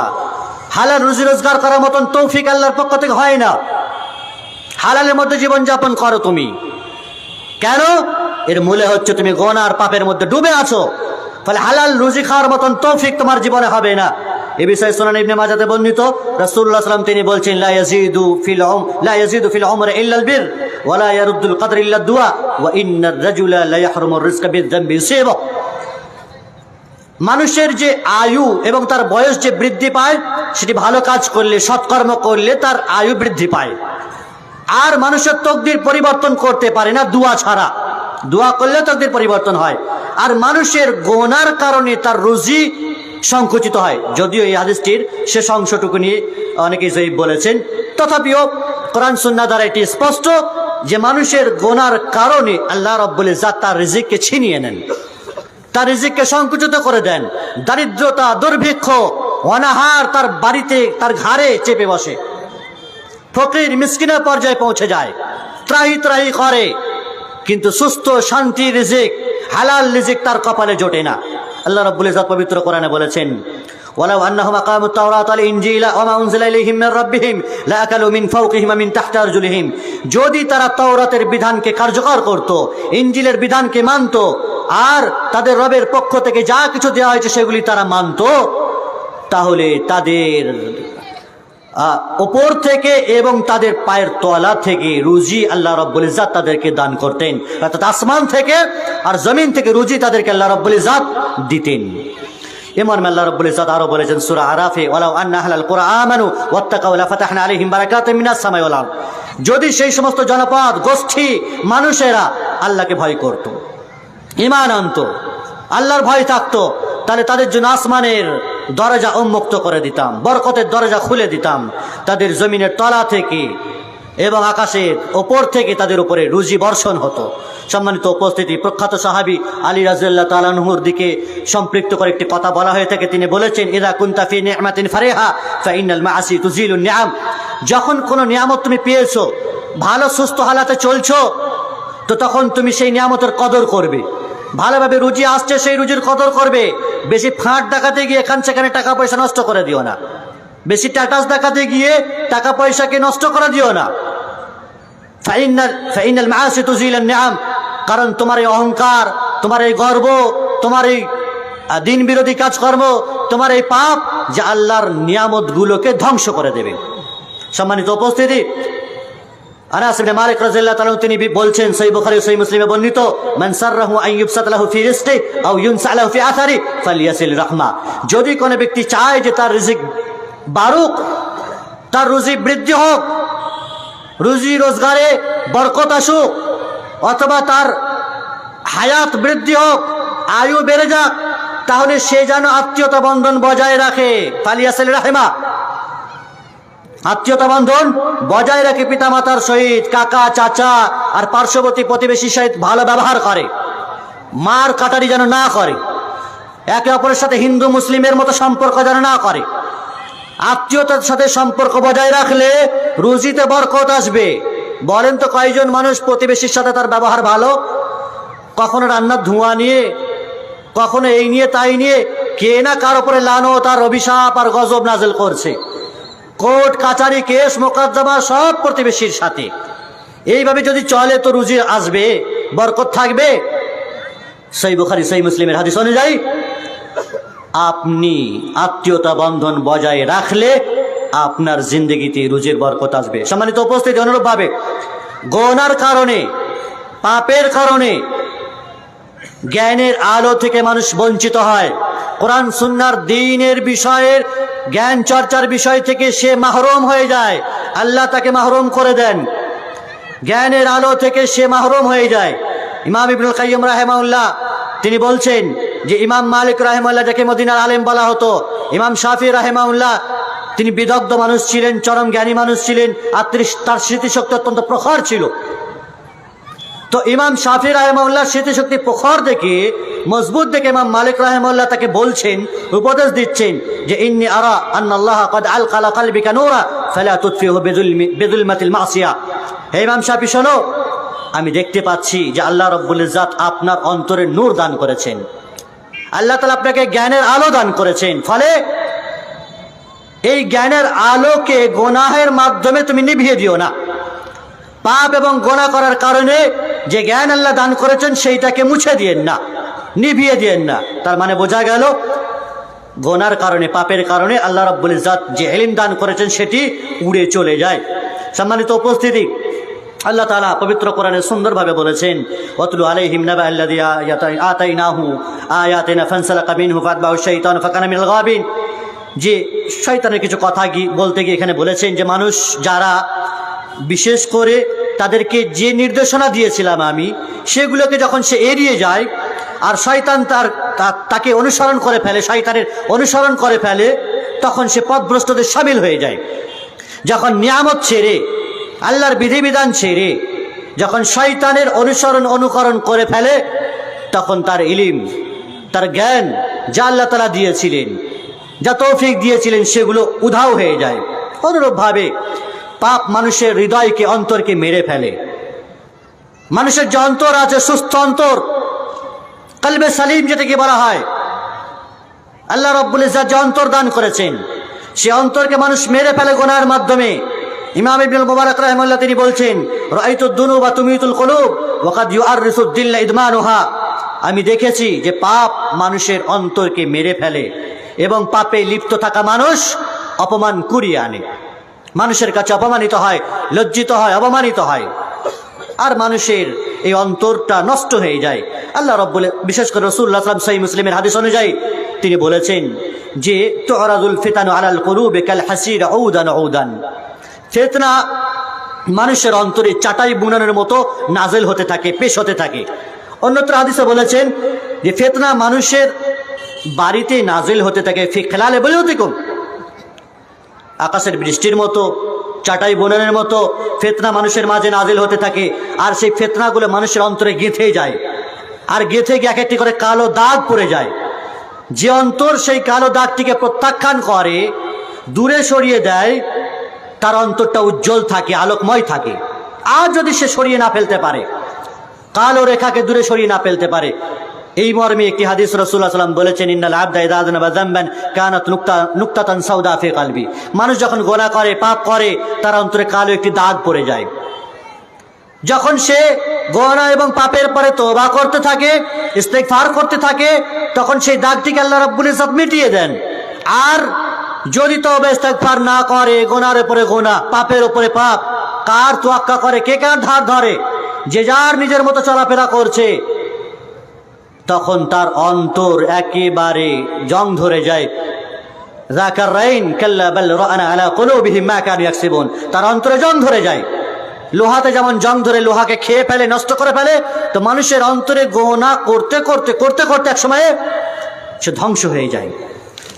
হালাল রুজি রোজগার করার মতন তৌফিক আল্লাহর পক্ষ থেকে হয় না। হালালের মধ্যে জীবন যাপন করো তুমি, কেন? এর মূলে হচ্ছে তুমি গুনাহ আর পাপের মধ্যে ডুবে আছো, ফলে হালাল রুজি খাওয়ার মতন তৌফিক তোমার জীবনে হবে না। এই বিষয়ে সুনান ইবনে মাজাতে বর্ণিত, রাসূলুল্লাহ সাল্লাল্লাহু আলাইহি ওয়াসাল্লাম তিনি বলছেন লা ইয়াজিদু ফিল উমরি ইল্লা আল বির ওয়া লা ইয়ারুদ্দুল কদর ইল্লা দুআ ওয়া ইন্নার রাজুলা লা ইয়াহরুমুর রিজকা বিয-যামবি ইউসিবু। মানুষের যে আয়ু এবং তার বয়স যে বৃদ্ধি পায়, সেটি ভালো কাজ করলে, সৎকর্ম করলে তার আয়ু বৃদ্ধি পায়। আর মানুষের তকদির পরিবর্তন করতে পারে না দোয়া ছাড়া, দোয়া করলে তকদির পরিবর্তন হয়। আর মানুষের গুনার কারণে তার রুজি সংকুচিত হয়। যদিও এই হাদিসটির শেষ অংশটুকু নিয়ে অনেকেই জয়ীফ বলেছেন, তথাপিও কোরআন সুন্নাহ দ্বারা এটি স্পষ্ট যে মানুষের গুনার কারণে আল্লাহ রাব্বুল ইজ্জত তার রিজিককে ছিনিয়ে নেন, তার রিজিককে সংকুচিত করে দেন। দারিদ্রতা, দুর্ভিক্ষ, অনাহার তার বাড়িতে, তার ঘাড়ে চেপে বসে, ফকির মিসকিনের পর্যায়ে পৌঁছে যায়, ত্রাহি ত্রাহি করে, কিন্তু সুস্থ শান্তি রিজিক, হালাল রিজিক তার কপালে জোটে না। আল্লাহ রাব্বুল ইজ্জত পবিত্র কোরআনে বলেছেন, ওয়ালাউ আন্নাহুম আকামুত তাওরাত ওয়াল ইনজিলা ওয়া মা উনজিলা ইলাইহিম মির রাব্বিহিম লাআকালু মিন ফাওকিহিম ওয়া মিন তাহতি আরজুলিহিম। যদি তারা তাওরাতের বিধানকে কার্যকর করত, ইনজিলের বিধানকে মানত, আর তাদের রবের পক্ষ থেকে যা কিছু দেওয়া হয়েছে সেগুলি তারা মানত, তাহলে তাদের ওপর থেকে এবং তাদের পায়ের তলা থেকে রুজি আল্লাহ রাব্বুল ইজ্জত তাদেরকে দান করতেন। অর্থাৎ আসমান থেকে আর জমিন থেকে রুজি তাদেরকে আল্লাহ রাব্বুল ইজ্জত দিতেন। এমন আল্লাহ রাব্বুল ইজ্জত আরো বলেছেন সূরা আরাফে, ওয়ালাউ আন্না আহলাল কুরআ আমানু ওয়াত্তাকাউ লাফাতাহনা আলাইহিম বারাকাতিম মিনাস সামাই ওয়াল আরদ। যদি সেই সমস্ত জনপদ, গোষ্ঠী, মানুষেরা আল্লাহকে ভয় করত, ঈমান আনত, আল্লাহর ভয় থাকতো, তাহলে তাদের জন্য আসমানের দরজা উন্মুক্ত করে দিতাম, বরকতের দরজা খুলে দিতাম, তাদের জমিনের তলা থেকে এবং আকাশের ওপর থেকে তাদের উপরে রুজি বর্ষণ হতো। সম্মানিত উপস্থিতি, প্রখ্যাত সাহাবী আলী রাদিয়াল্লাহু তাআলা আনহুর দিকে সম্পৃক্ত করে একটি কথা বলা হয়ে থাকে। তিনি বলেছেন, ইযা কুনতা ফি নি'মাতিন ফারিহা ফা ইন্নাল মাআসি তুজিলুন নি'আম। যখন কোনো নিয়ামত তুমি পেয়েছো, ভালো সুস্থ হালাতে চলছো, তো তখন তুমি সেই নিয়ামতের কদর করবে, ভালোভাবে রুজি আসছে সেই রুজির কদর করবে। বেশি ফাঁট দেখাতে গিয়ে এখান সেখানে টাকা পয়সা নষ্ট করে দিও না, বেশি টাটাস দেখাতে গিয়ে টাকা পয়সাকে নষ্ট করে দিও না। ফাইনাল মাআসি তুজিলুন নি'আম, কারণ তোমার এই অহংকার, তোমার এই গর্ব, তোমার এই দিন বিরোধী কাজকর্ম, তোমার এই পাপ যে আল্লাহর নিয়ামতগুলোকে ধ্বংস করে দেবে। সম্মানিত উপস্থিতি, আনাস ইবনে মালিক রাদিয়াল্লাহু তাআলা তিনি বলছেন, সহিহ বুখারী ও সহিহ মুসলিমে বর্ণিত, মান সাররাহু আন ইউবসাত লাহু ফি রিজকি আও ইউনসা লাহু ফি আথারি ফালিয়াসিল রাহমা। যদি কোনো ব্যক্তি চায় যে তার রিজিক বাড়ুক, তার রুজি বৃদ্ধি হোক, রুজি রোজগারে বরকত আসুক, অথবা তার হায়াত বৃদ্ধি হোক, আয়ু বেড়ে যাক, তাহলে সে যেন আত্মীয়তা বন্ধন বজায় রাখে। ফালিয়াসিল রাহমা, আত্মীয়তা বন্ধন বজায় রাখে, পিতামাতার সহিত, কাকা চাচা আর পার্শ্ববর্তী প্রতিবেশীর সহিত ভালো ব্যবহার করে, মার কাটারি যেন না করে, একে অপরের সাথে হিন্দু মুসলিমের মতো সম্পর্ক যেন না করে। আত্মীয়তার সাথে সম্পর্ক বজায় রাখলে রুজিতে বরকত আসবে। বলেন তো কয়জন মানুষ প্রতিবেশীর সাথে তার ব্যবহার ভালো? কখনো রান্নার ধোঁয়া নিয়ে, কখনো এই নিয়ে তাই নিয়ে কে না কার উপরে লানত আর অভিশাপ আর গজব নাজেল করছে। কোর্ট কাচারি কেস মোকদ্দমা সব প্রতিবেশীর সাথে। এইভাবে যদি চলে তো রুজি আসবে, বরকত থাকবে। সহিহ বুখারী সহিহ মুসলিমের হাদিস অনুযায়ী আপনি আত্মীয়তা বন্ধন বজায় রাখলে আপনার জিন্দগিতে রুজির বরকত আসবে। সম্মানিত উপস্থিতি, অনুরূপভাবে গুনার কারণে, পাপের কারণে জ্ঞানের আলো থেকে মানুষ বঞ্চিত হয়। কোরআন সুন্নাহর দ্বীনের বিষয়ের জ্ঞান চর্চার বিষয় থেকে সে মাহরুম হয়ে যায়, আল্লাহ তাকে মাহরুম করে দেন। জ্ঞানের আলো থেকে সে মাহরুম হয়ে যায়। ইমাম ইবনুল কাইয়্যিম রাহিমাহুল্লাহ তিনি বলছেন যে ইমাম মালিক রাহিমাহুল্লাহ যাকে মদিনার আলেম বলা হতো, ইমাম শাফি রাহিমাহুল্লাহ তিনি বিদগ্ধ মানুষ ছিলেন, চরম জ্ঞানী মানুষ ছিলেন, আর তার স্মৃতিশক্তি অত্যন্ত প্রখর ছিল। তো ইমাম শাফি রাহিমাহুল্লাহ স্মৃতিশক্তি প্রখর দেখে, মজবুত দেখে ইমাম মালিক রাহিমাহুল্লাহ তাকে বলছেন, উপদেশ দিচ্ছেন যে ইন্নী আরা আন্নাল্লাহ ক্বাদ আলকা আলা কলবিকা নূরা ফালা তুতফিহু বিযুলমাতিল মাসিয়া। হে ইমাম শাফি শোনো, আমি দেখতে পাচ্ছি যে আল্লাহ রাব্বুল ইজ্জত আপনার অন্তরে নূর দান করেছেন, আল্লাহ তাআলা আপনাকে জ্ঞানের আলো দান করেছেন। ফলে এই জ্ঞানের আলোকে গুনাহের মাধ্যমে তুমি নিভিয়ে দিও না। পাপ এবং গুনাহ করার কারণে যে জ্ঞান আল্লাহ দান করেছেন সেইটাকে মুছে দিয়েন না, নিভিয়ে দিয়েন না। তার মানে বোঝা গেল গুনার কারণে, পাপের কারণে আল্লাহ রাব্বুল ইজ্জত যে ইলম দান করেছেন সেটি উড়ে চলে যায়। সম্মানিত উপস্থিতি, আল্লাহ তাআলা পবিত্র কোরআনে সুন্দরভাবে বলেছেন, ওয়াতলু আলাইহিম নাবা আল্লাযী আতাইনাহু আয়াতিনা ফানসালাকা মিনহু ফাতবাহু শাইতানু ফাকানা মিনাল গাবিন। যে শয়তানের কিছু কথা বলতে গিয়ে এখানে বলেছেন যে মানুষ যারা বিশেষ করে তাদেরকে যে নির্দেশনা দিয়েছিলাম আমি, সেগুলোকে যখন সে এড়িয়ে যায় আর শয়তান তাকে অনুসরণ করে ফেলে, শয়তানের অনুসরণ করে ফেলে, তখন সে পথভ্রষ্টদের শামিল হয়ে যায়। যখন নিয়ামত ছেড়ে আল্লাহর বিধিবিধান ছেড়ে যখন শয়তানের অনুকরণ করে ফেলে, তখন তার ইলিম, তার জ্ঞান যা আল্লাহ তাআলা দিয়েছিলেন, যা তৌফিক দিয়েছিলেন, সেগুলো উধাও হয়ে যায়। অনুরূপভাবে পাপ মানুষের হৃদয়কে, অন্তরকে মেরে ফেলে। মানুষের যে অন্তর আছে, সুস্থ অন্তর, কলবে সালিম যেটাকে বলা হয়, আল্লাহ রাব্বুল ইজ্জত যে অন্তর দান করেছেন, সে অন্তরকে মানুষ মেরে ফেলে গুনাহের মাধ্যমে। ইমাম ইবনুল মুবারক রাহিমাহুল্লাহ তিনি বলছেন, রাআইতুদ দুনুবা তুমিতুল কুলুব ওয়া কাদ ইউআররিসুদ দিল্লা ইদমানুহা। আমি দেখেছি যে পাপ মানুষের অন্তরকে মেরে ফেলে এবং পাপে লিপ্ত থাকা মানুষ অপমান কুড়িয়ে আনে, মানুষের কাছে অপমানিত হয়, লজ্জিত হয়, অপমানিত হয়, আর মানুষের এই অন্তরটা নষ্ট হয়ে যায়। আল্লাহ রাব্বুল, বিশেষ করে রাসূলুল্লাহ সাল্লাল্লাহু আলাইহি ওয়াসাল্লাম সহিহ মুসলিমের হাদিস অনুযায়ী তিনি বলেছেন যে তুরাদুল ফিতানু আলাল কুলুবি কাল হাসির উদান উদান। ফিতনা মানুষের অন্তরে চাটাই বুনানোর মতো নাজেল হতে থাকে, পেশ হতে থাকে। অন্যত্র হাদিসে বলেছেন যে ফিতনা মানুষের বাড়িতে নাজেল হতে থাকে, ফি খিলালে বুয়ুতিকুম, আকাশের বৃষ্টির মতো, চাটাই বুনানোর মতো ফিতনা মানুষের মাঝে নাজেল হতে থাকে। আর সেই ফিতনাগুলো মানুষের অন্তরে গেঁথে যায়, আর গেঁথে গিয়ে এক একটি করে কালো দাগ পড়ে যায়। যে অন্তর সেই কালো দাগটিকে প্রত্যাখ্যান করে, দূরে সরিয়ে দেয়, তার অন্তরটা উজ্জ্বল থাকে, আলোকময় থাকে। আর যদি সে সরিয়ে না ফেলতে পারে, কালো রেখাকে দূরে সরিয়ে না ফেলতে পারে, এই মর্মে একটি হাদিস রাসূলুল্লাহ সাল্লাল্লাহু আলাইহি ওয়াসাল্লাম বলেছেন, ইন্নাল আবদা ইযা আযনাবা যামবান কানাত নুকতাতান সাউদা ফি কলবি। মানুষ যখন গুনাহ করে, পাপ করে, তার অন্তরে কালো একটি দাগ পড়ে যায়। যখন সে গুনাহ এবং পাপের পরে তওবা করতে থাকে, ইস্তেগফার করতে থাকে, তখন সেই দাগটিকে আল্লাহ রাব্বুল ইজ্জত মিটিয়ে দেন। আর যদি তওবা ইস্তেগফার না করে, গুনাহের উপরে গুনাহ, পাপের উপরে পাপ, কার তোয়াক্কা করে, কে কার ধার ধরে, যে যার নিজের মতো চলাফেরা করছে, তখন তার অন্তর একেবারে জং ধরে যায়। যাকারাইন কাল্লা বাল রানা আলা কুলুবিহিম মা কানু ইয়াকসিবুন। তার অন্তরে জং ধরে যায়। লোহাতে যেমন জং ধরে লোহাকে খেয়ে ফেলে, নষ্ট করে ফেলে, তো মানুষের অন্তরে গুনাহ করতে করতে করতে করতে এক সময়ে সে ধ্বংস হয়ে যায়।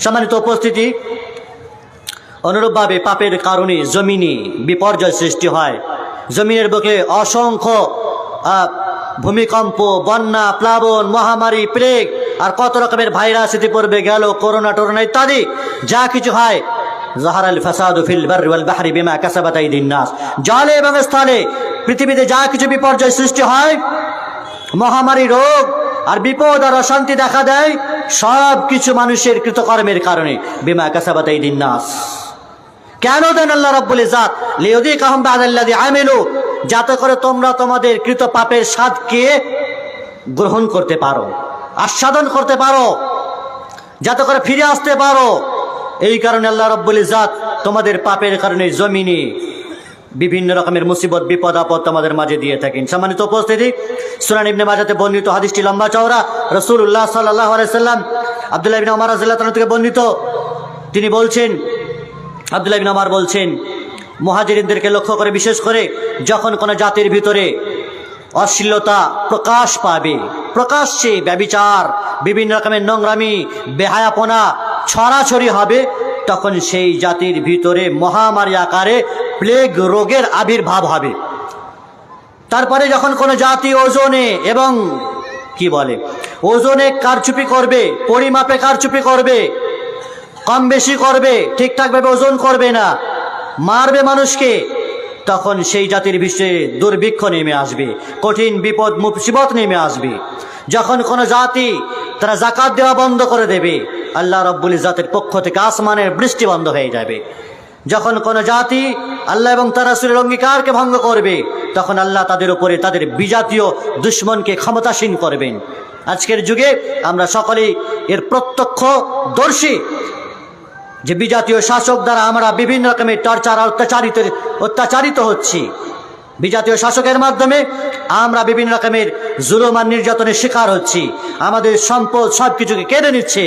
সম্মানিত উপস্থিতি, অনুরূপভাবে পাপের কারণে জমিনে বিপর্যয় সৃষ্টি হয়। জমিনের বুকে অসংখ্য ভূমিকম্প, বন্যা, প্লাবন, মহামারী, প্লেগ, আর কত রকমের ভাইরাস ইতিপূর্বে গেল, করোনা টোরোনা ইত্যাদি যা কিছু হয়। যাহারাল ফাসাদু ফিল বাররি ওয়াল বাহরি বিমা কাসাবাত আইদিন নাস। জলে এবং স্থলে পৃথিবীতে যা কিছু বিপর্যয় সৃষ্টি হয়, মহামারী, রোগ আর বিপদ আর অশান্তি দেখা দেয়, সব কিছু মানুষের কৃতকর্মের কারণে। বিমা কাসাবাত আইদিন নাস। কেন দেন আল্লাহ রাব্বুল ইজ্জত? লিউযিকাহুম বা'দাল্লাযী আমিলু, যাতে করে তোমরা তোমাদের কৃত পাপের স্বাদকে গ্রহণ করতে পারো, আস্বাদন করতে পারো, যাতে করে ফিরে আসতে পারো। এই কারণে আল্লাহ রাব্বুল ইজ্জত তোমাদের পাপের কারণে জমিনে বিভিন্ন রকমের মুসিবত, বিপদ আপদ তোমাদের মাঝে দিয়ে থাকেন। সম্মানিত উপস্থিতি, সুনান ইবনে মাজাতে বর্ণিত হাদিসটি লম্বা চওড়া। রাসূলুল্লাহ সাল্লাল্লাহু আলাইহি সাল্লাম আব্দুল্লাহ ইবনে ওমর রাদিয়াল্লাহু তাআলা থেকে বর্ণিত, তিনি বলছেন, আব্দুল্লাহ ইবনে ওমর বলছেন, মুহাজিরিনদেরকে লক্ষ্য করে, বিশেষ করে যখন কোনো জাতির ভিতরে অশ্লীলতা প্রকাশ পাবে, প্রকাশ্যে ব্যভিচার, বিভিন্ন রকমের নোংরামি, বেহায়াপনা ছড়াছড়ি হবে, তখন সেই জাতির ভিতরে মহামারী আকারে প্লেগ রোগের আবির্ভাব হবে। তারপরে যখন কোনো জাতি ওজনে এবং ওজনে কারচুপি করবে, পরিমাপে কারচুপি করবে, কম বেশি করবে, ঠিকঠাকভাবে ওজন করবে না, মারবে মানুষকে, তখন সেই জাতির বিষয়ে দুর্ভিক্ষ নেমে আসবে, কঠিন বিপদ মুসিবত নেমে আসবে। যখন কোনো জাতি তারা যাকাত দেওয়া বন্ধ করে দেবে, আল্লাহ রাব্বুল ইজ্জতের পক্ষ থেকে আসমানের বৃষ্টি বন্ধ হয়ে যাবে। যখন কোনো জাতি আল্লাহ এবং তার রাসূলের অঙ্গীকারকে ভঙ্গ করবে, তখন আল্লাহ তাদের উপরে তাদের বিজাতীয় দুশমনকে ক্ষমতাসীন করবেন। আজকের যুগে আমরা সকলেই এর প্রত্যক্ষদর্শী যে বিজাতীয় শাসক দ্বারা আমরা বিভিন্ন রকমের টর্চার, অত্যাচারিত হচ্ছি। বিজাতীয় শাসকের মাধ্যমে আমরা বিভিন্ন রকমের জুলুম আর নির্যাতনের শিকার হচ্ছি। আমাদের সম্পদ সব কিছুকে কেড়ে নিচ্ছে।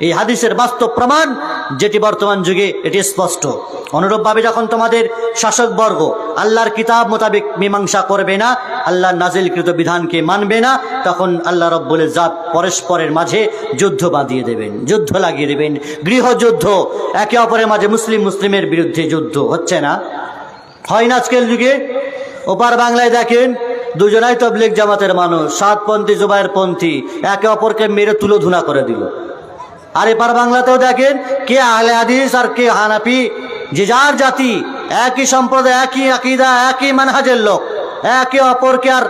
এই হাদিসের বাস্তব প্রমাণ, যেটি বর্তমান যুগে এটি স্পষ্ট। অনুরূপভাবে যখন তোমাদের শাসকবর্গ আল্লাহর কিতাব মোতাবেক মীমাংসা করবে না, আল্লাহর নাজিলকৃত বিধানকে মানবে না, তখন আল্লাহ রাব্বুল ইজ্জত পরস্পরের মাঝে যুদ্ধ বাঁধিয়ে দেবেন, যুদ্ধ লাগিয়ে দেবেন, গৃহযুদ্ধ, একে অপরের মাঝে মুসলিমের বিরুদ্ধে যুদ্ধ হচ্ছে না। হয় না আজকের যুগে? ওপার বাংলায় দেখেন দুজনাই তবলিগ জামাতের মানুষ, সাতপন্থী জুবায়ের পন্থী, একে অপরকে মেরে তুলোধুনা করে দিল। আর এপার বাংলাতেও দেখেন কে আহলে হাদিস আর কে হানাফি, যে যার জাতি, একই সম্প্রদায়, একই আকীদা, একই মানহাজের লোক, একে অপরকে আর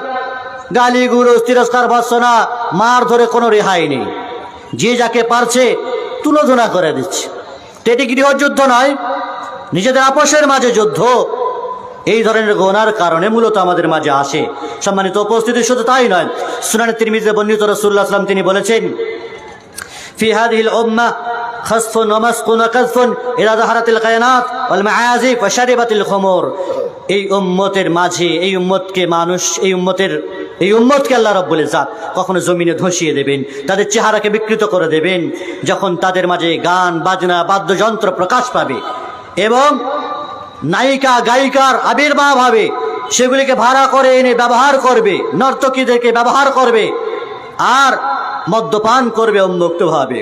গালি গুরুজ তিরস্কার ভর্ৎসনা মার ধরে কোনো রেহাই নেই। যে যাকে পারছে তুলোধুনা করে দিচ্ছে। তো এটি গৃহযুদ্ধ নয়, নিজেদের আপোষের মাঝে যুদ্ধ। এই ধরনের গুনার কারণে মূলত আমাদের মাঝে আসে। সম্মানিত উপস্থিতি, শুধু তাই নয়, সুনানে তিরমিজিতে বর্ণিত রাসূলুল্লাহ সাল্লাল্লাহু আলাইহি ওয়াসাল্লাম তিনি বলেছেন, ফি হাযিহিল উম্মাহ খাসফুন ওয়া মাসকুন ওয়া কাযফুন ইযা যাহারাতিল কায়নাত ওয়াল মাআযিফ ওয়া শারিবাতিল খুমুর। এই উম্মতের মাঝে, এই উম্মতকে মানুষ, এই উম্মতকে আল্লাহ রাব্বুল ইজ্জত কখনো জমিনে ধসিয়ে দেবেন, তাদের চেহারাকে বিকৃত করে দেবেন যখন তাদের মাঝে গান বাজনা বাদ্যযন্ত্র প্রকাশ পাবে এবং নায়িকা গায়িকার আবির্ভাব হবে। সেগুলিকে ভাড়া করে এনে ব্যবহার করবে, নর্তকীদেরকে ব্যবহার করবে আর মদ্যপান করবে উন্মুক্তভাবে।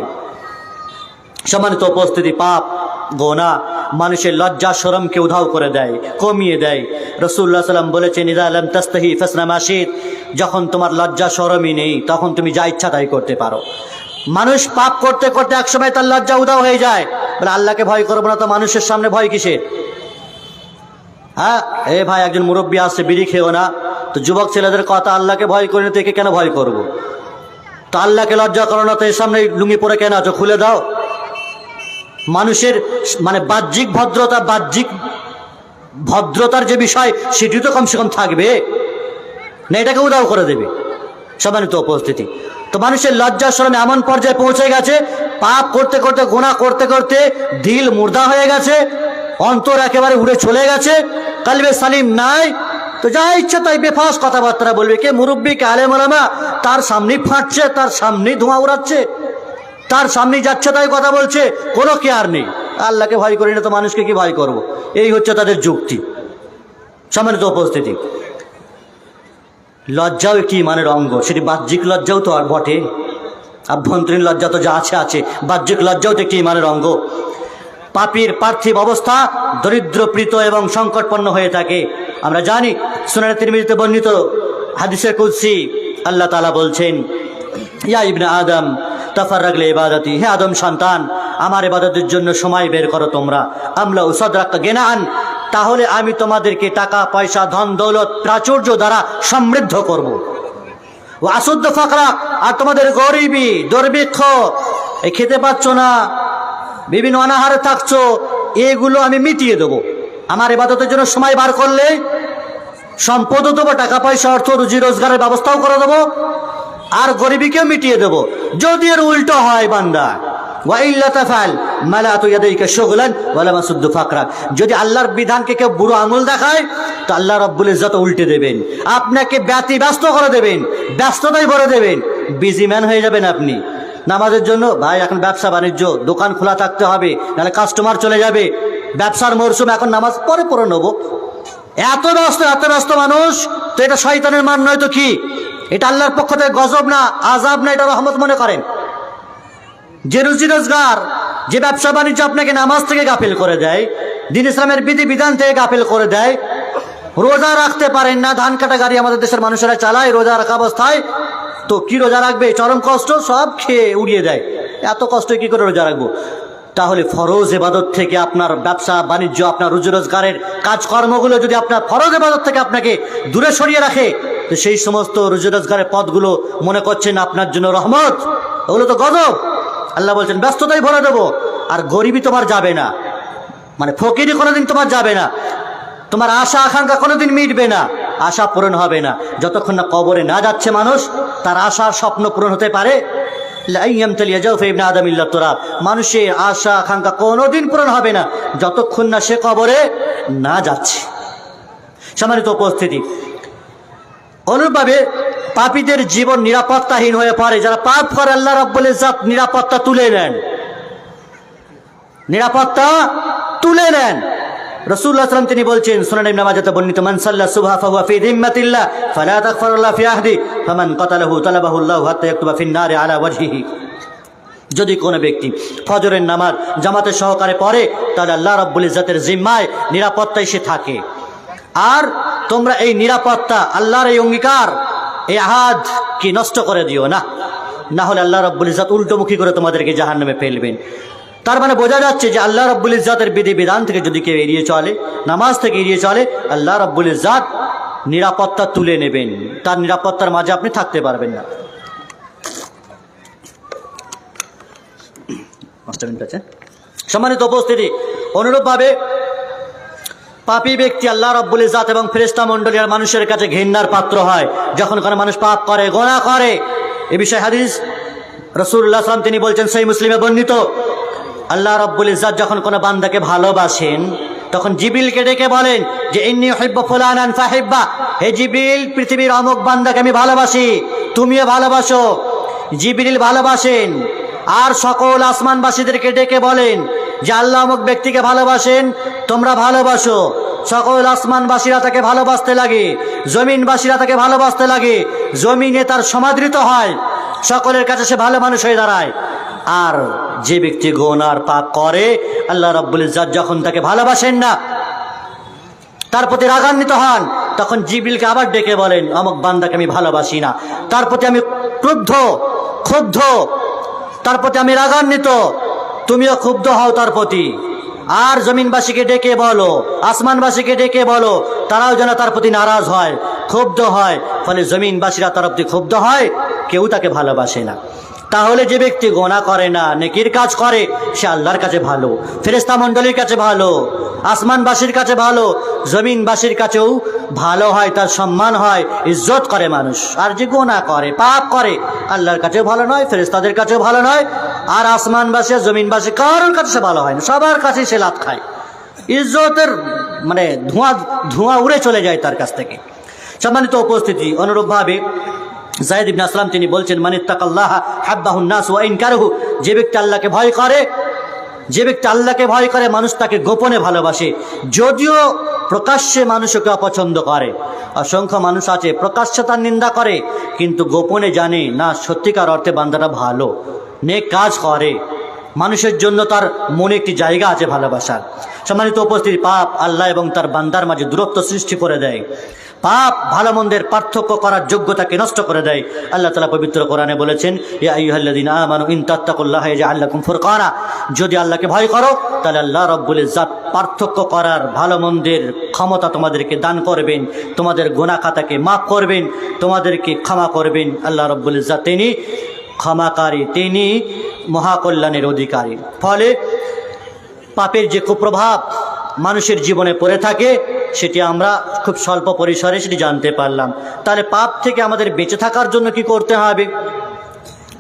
সম্মানিত উপস্থিতি, পাপ গোনা মানুষের লজ্জা শরমকে উধাও করে দেয়, কমিয়ে দেয়। রাসূলুল্লাহ সাল্লাল্লাহু আলাইহি ওয়াসাল্লাম বলেছেন, ইযা লাম তাস্তাহি ফাসনা মা শিত। যখন তোমার লজ্জা শরমই নেই তখন তুমি যা ইচ্ছা তাই করতে পারো। মানুষ পাপ করতে করতে একসময় তার লজ্জা উধাও হয়ে যায়, বলে আল্লাহকে ভয় করবো না তো মানুষের সামনে ভয় কিসের? হ্যাঁ, এ ভাই একজন মুরব্বী আসছে, বিড়ি খেও না। তো যুবক ছেলেদের কথা, আল্লাহকে ভয় করি না তো একে কেন ভয় করবো? তো আল্লাহকে লজ্জা করো না তো এর সামনে লুঙ্গি পরে কেন আছো, খুলে দাও। মানুষের মানে বাহ্যিক ভদ্রতার যে বিষয় সেটি তো কমসে কম থাকবে না, এটাকে উদাও করে দেবে। সম্মানিত উপস্থিতি, তো মানুষের লজ্জা শরম এমন পর্যায়ে পৌঁছে গেছে, পাপ করতে করতে গুনাহ করতে করতে দিল মুর্দা হয়ে গেছে, অন্তর একেবারে উড়ে চলে গেছে, কলবে সালিম নাই। তো যা ইচ্ছা তাই বেফাস কথাবার্তা বলবে। কে মুরব্বী, কে আলেম ওলামা, তার সামনেই ফাটছে, তার সামনেই ধোঁয়া উড়াচ্ছে, তার সামনেই যাচ্ছে তাই কথা বলছে, কোনো কেয়ার নেই। আল্লাহকে ভয় করি না তো মানুষকে কি ভয় করব? এই হচ্ছে তাদের যুক্তি। সম্মানিত উপস্থিতি, লজ্জাও একটি ইমানের অঙ্গ। সেটি বাহ্যিক লজ্জাও তো আর বটে, আভ্যন্তরীণ লজ্জা তো যা আছে আছে, বাহ্যিক লজ্জাও তো একটি ইমানের অঙ্গ। পাপীর পার্থিব অবস্থা দরিদ্রপ্রীত এবং সংকটপন্ন হয়ে থাকে। আমরা জানি, সুনানে তিরমিজিতে বর্ণিত হাদিসে কুদসি আল্লাহ তাআলা বলছেন, ইয়া ইবনে আদম তাফাররাগ লি ইবাদাতি, হে আদম সন্তান, আমার ইবাদতের জন্য সময় বের করো তোমরা। আমলা উসাদরাকা গিনান, তাহলে আমি তোমাদেরকে টাকা পয়সা ধন দৌলত প্রাচুর্য দ্বারা সমৃদ্ধ করব। ও আসুদ্দ ফাকরা, আর তোমাদের গরিবী দুর্ভিক্ষ, এই খেতে পাচ্ছ না, বিভিন্ন অনাহারে থাকছো, এগুলো আমি মিটিয়ে দেবো। আমার ইবাদতের জন্য সময় বার করলে সম্পদও দেবো, টাকা পয়সা অর্থ রুজি রোজগারের ব্যবস্থাও করে দেবো, আর গরিবীকেও মিটিয়ে দেবো। যদি এর উল্টো হয় বান্দা, যদি আল্লাহর বিধানকে কেউ বুড়ো আঙুল দেখায় তো আল্লাহ রাব্বুল ইজ্জত উল্টে দেবেন, আপনাকে ব্যস্ত করে দেবেন, ব্যস্ততায় ভরে দেবেন, বিজি ম্যান হয়ে যাবেন আপনি। নামাজের জন্য ভাই এখন ব্যবসা বাণিজ্য, দোকান খোলা থাকতে হবে, নাহলে কাস্টমার চলে যাবে, ব্যবসার মরশুম, এখন নামাজ পরে নেবো। এত ব্যস্ত মানুষ। তো এটা শয়তানের মান নয় তো কি? এটা আল্লাহর পক্ষ থেকে গজব না আযাব না, এটা রহমত মনে করেন। যে রুজি রোজগার, যে ব্যবসা বাণিজ্য আপনাকে নামাজ থেকে গাফিল করে দেয়, দ্বীন ইসলামের বিধি বিধান থেকে গাফিল করে দেয়, রোজা রাখতে পারেন না, ধান কাটা গাড়ি আমাদের দেশের মানুষেরা চালায় রোজা রাখা অবস্থায়, তো কি রোজা রাখবে? চরম কষ্ট, সব খেয়ে উড়িয়ে দেয়। এত কষ্ট কি করে রোজা রাখবো? তাহলে ফরজ ইবাদত থেকে আপনার ব্যবসা বাণিজ্য, আপনার রুজি রোজগারের কাজকর্মগুলো যদি আপনার ফরজ ইবাদত থেকে আপনাকে দূরে সরিয়ে রাখে, তো সেই সমস্ত রুজি রোজগারের পথগুলো মনে করছেন আপনার জন্য রহমত, ওগুলো তো গজব। আল্লাহ বলছেন ব্যস্ততাই ভরে দেবো, আর গরিবী তোমার যাবে না, মানে ফকিরি কোনোদিন তোমার যাবে না, তোমার আশা আকাঙ্ক্ষা কোনোদিন মিটবে না, আশা পূরণ হবে না। যতক্ষণ না কবরে না যাচ্ছে মানুষ, তার আশার স্বপ্ন পূরণ হতে পারে। মানুষের আশা আকাঙ্ক্ষা কোনোদিন পূরণ হবে না যতক্ষণ না সে কবরে না যাচ্ছে। সম্মানিত উপস্থিতি, অনুরূপভাবে পাপীদের জীবন নিরাপত্তাহীন হয়ে পড়ে। যারা পাপ করে আল্লাহ রাব্বুল ইজ্জত নিরাপত্তা তুলে নেন, নিরাপত্তা তুলে নেন। রাসূলুল্লাহ সাল্লাল্লাহু আলাইহি ওয়াসাল্লাম তিনি বলছেন, সুনান ইবনে মাজাহ বর্ণিত, মান সাল্লা সুবহা ফাহুয়া ফি যিম্মাতিল্লাহ ফালা তাগফিরুল্লাহ ফি আহদি ফামান কাতালাহু তালাবাহু আল্লাহু হাত্তা ইয়াকতুবা ফিন নারি আলা ওয়াজহিহি। যদি কোনো ব্যক্তি ফজরের নামাজ জামাতের সহকারে পড়ে, তাহলে আল্লাহ রাব্বুল ইজ্জতের জিম্মায় নিরাপত্তায় সে থাকে। আর তোমরা এই নিরাপত্তা, আল্লাহর এই অঙ্গীকার, এই আহাদ কি নষ্ট করে দিও না, না হলে আল্লাহ রাব্বুল ইজ্জত উল্টোমুখী করে তোমাদেরকে জাহান্নামে ফেলবেন। তার মানে বোঝা যাচ্ছে যে আল্লাহ রাব্বুল ইজ্জতের বিধিবিধান থেকে যদি কেউ এড়িয়ে চলে, নামাজ থেকে এড়িয়ে চলে, আল্লাহ রাব্বুল ইজ্জত নিরাপত্তা তুলে নেবেন, তার নিরাপত্তার মাঝে আপনি থাকতে পারবেন না। 5 মিনিট আছে। সম্মানিত উপস্থিতি, অনুরূপভাবে পাপী ব্যক্তি আল্লাহ রাব্বুল ইজ্জত এবং ফেরেশতা মণ্ডলী আর মানুষের কাছে ঘৃণার পাত্র হয় যখন কোনো মানুষ পাপ করে, গুনাহ করে। এ বিষয়ে হাদিস রাসূলুল্লাহ সাল্লাল্লাহু আলাইহি ওয়াসাল্লাম তিনি বলছেন, সহিহ মুসলিমে বর্ণিত, আল্লাহ রাব্বুল ইজ্জত যখন কোনো বান্দাকে ভালোবাসেন তখন জিবরিলকে ডেকে বলেন যে ইন্নী উহিব্বু ফুলানান ফাহিব্বা, হে জিবরিল, পৃথিবীর অমুক বান্দাকে আমি ভালোবাসি, তুমিও ভালোবাসো। জিবরিল ভালোবাসেন। আর সকল আসমানবাসীদেরকে ডেকে বলেন যে আল্লাহ অমুক ব্যক্তিকে ভালোবাসেন, তোমরা ভালোবাসো। সকল আসমানবাসীরা তাকে ভালোবাসতে লাগে, জমিনবাসীরা তাকে ভালোবাসতে লাগে, জমিনে তার সমাদৃত হয়, সকলের কাছে সে ভালো মানুষ হয়ে দাঁড়ায়। আর যে ব্যক্তি গুনাহ পাপ করে, আল্লাহ রাব্বুল ইজ্জত যখন তাকে ভালোবাসেন না, তার প্রতি রাগান্বিত হন, তখন জিবরিলকে আবার ডেকে বলেন অমুক বান্দাকে আমি ভালোবাসি না, তার প্রতি আমি ক্ষুব্ধ, তার প্রতি আমি রাগান্বিত, তুমিও ক্ষুব্ধ হও তার প্রতি। আর জমিনবাসীকে ডেকে বলো, আসমানবাসীকে ডেকে বলো, তারাও যেন তার প্রতি নারাজ হয়, ক্ষুব্ধ হয়। ফলে জমিনবাসীরা তার প্রতি ক্ষুব্ধ হয়, কেউ তাকে ভালোবাসে না। তাহলে যে ব্যক্তি গুনাহ করে না, নেকির কাজ করে, সে আল্লাহর কাছে ভালো, ফেরেশতা মণ্ডলীর কাছে ভালো, আসমানবাসীর কাছে ভালো, জমিনবাসীর কাছেও ভালো হয়, তার সম্মান হয়, ইজ্জত করে মানুষ। আর যে গুনাহ করে, পাপ করে, আল্লাহর কাছেও ভালো নয়, ফেরেশতাদের কাছেও ভালো নয়, আর আসমানবাসী জমিনবাসী কারোর কাছে সে ভালো হয় না, সবার কাছে সে লাত খায়, ইজ্জতের মানে ধোঁয়া উড়ে চলে যায় তার কাছ থেকে। সম্মানিত উপস্থিতি, অনুরূপভাবে যায়েদ ইবনে আসলাম তিনি বলছেন, মানিত্তাকাল্লাহ হাব্বাহুন নাস ওয়া ইন কারহু, যে ব্যক্তি আল্লাহকে ভয় করে, মানুষ তাকে গোপনে ভালোবাসে, যদিও প্রকাশ্যে মানুষকে অপছন্দ করে। অসংখ্য মানুষ আছে প্রকাশ্যে তার নিন্দা করে, কিন্তু গোপনে জানে না সত্যিকার অর্থে বান্দাটা ভালো, নেক কাজ করে, মানুষের জন্য তার মনে একটি জায়গা আছে ভালোবাসার। সম্মানিত উপস্থিতি, পাপ আল্লাহ এবং তার বান্দার মাঝে দূরত্ব সৃষ্টি করে দেয়। পাপ ভালো মন্দের পার্থক্য করার যোগ্যতাকে নষ্ট করে দেয়। আল্লাহ তাআলা পবিত্র কোরআনে বলেছেন, ইয়া আইয়ুহাল্লাযীনা আমানু ইন তাত্তাকুল্লাহা ইয়াজআল লাকুম ফুরকানা, যদি আল্লাহকে ভয় করো তাহলে আল্লাহ রাব্বুল ইজ্জত পার্থক্য করার, ভালো মন্দের ক্ষমতা তোমাদেরকে দান করবেন, তোমাদের গুনাহ খাতাকে মাফ করবেন, তোমাদেরকে ক্ষমা করবেন। আল্লাহ রাব্বুল ইজ্জত তিনি ক্ষমাকারী, তিনি মহাকল্যাণের অধিকারী। ফলে পাপের যে কুপ্রভাব মানুষের জীবনে পড়ে থাকে, সেটি আমরা খুব স্বল্প পরিসরে সেটি জানতে পারলাম। তাহলে পাপ থেকে আমাদের বেঁচে থাকার জন্য কি করতে হবে?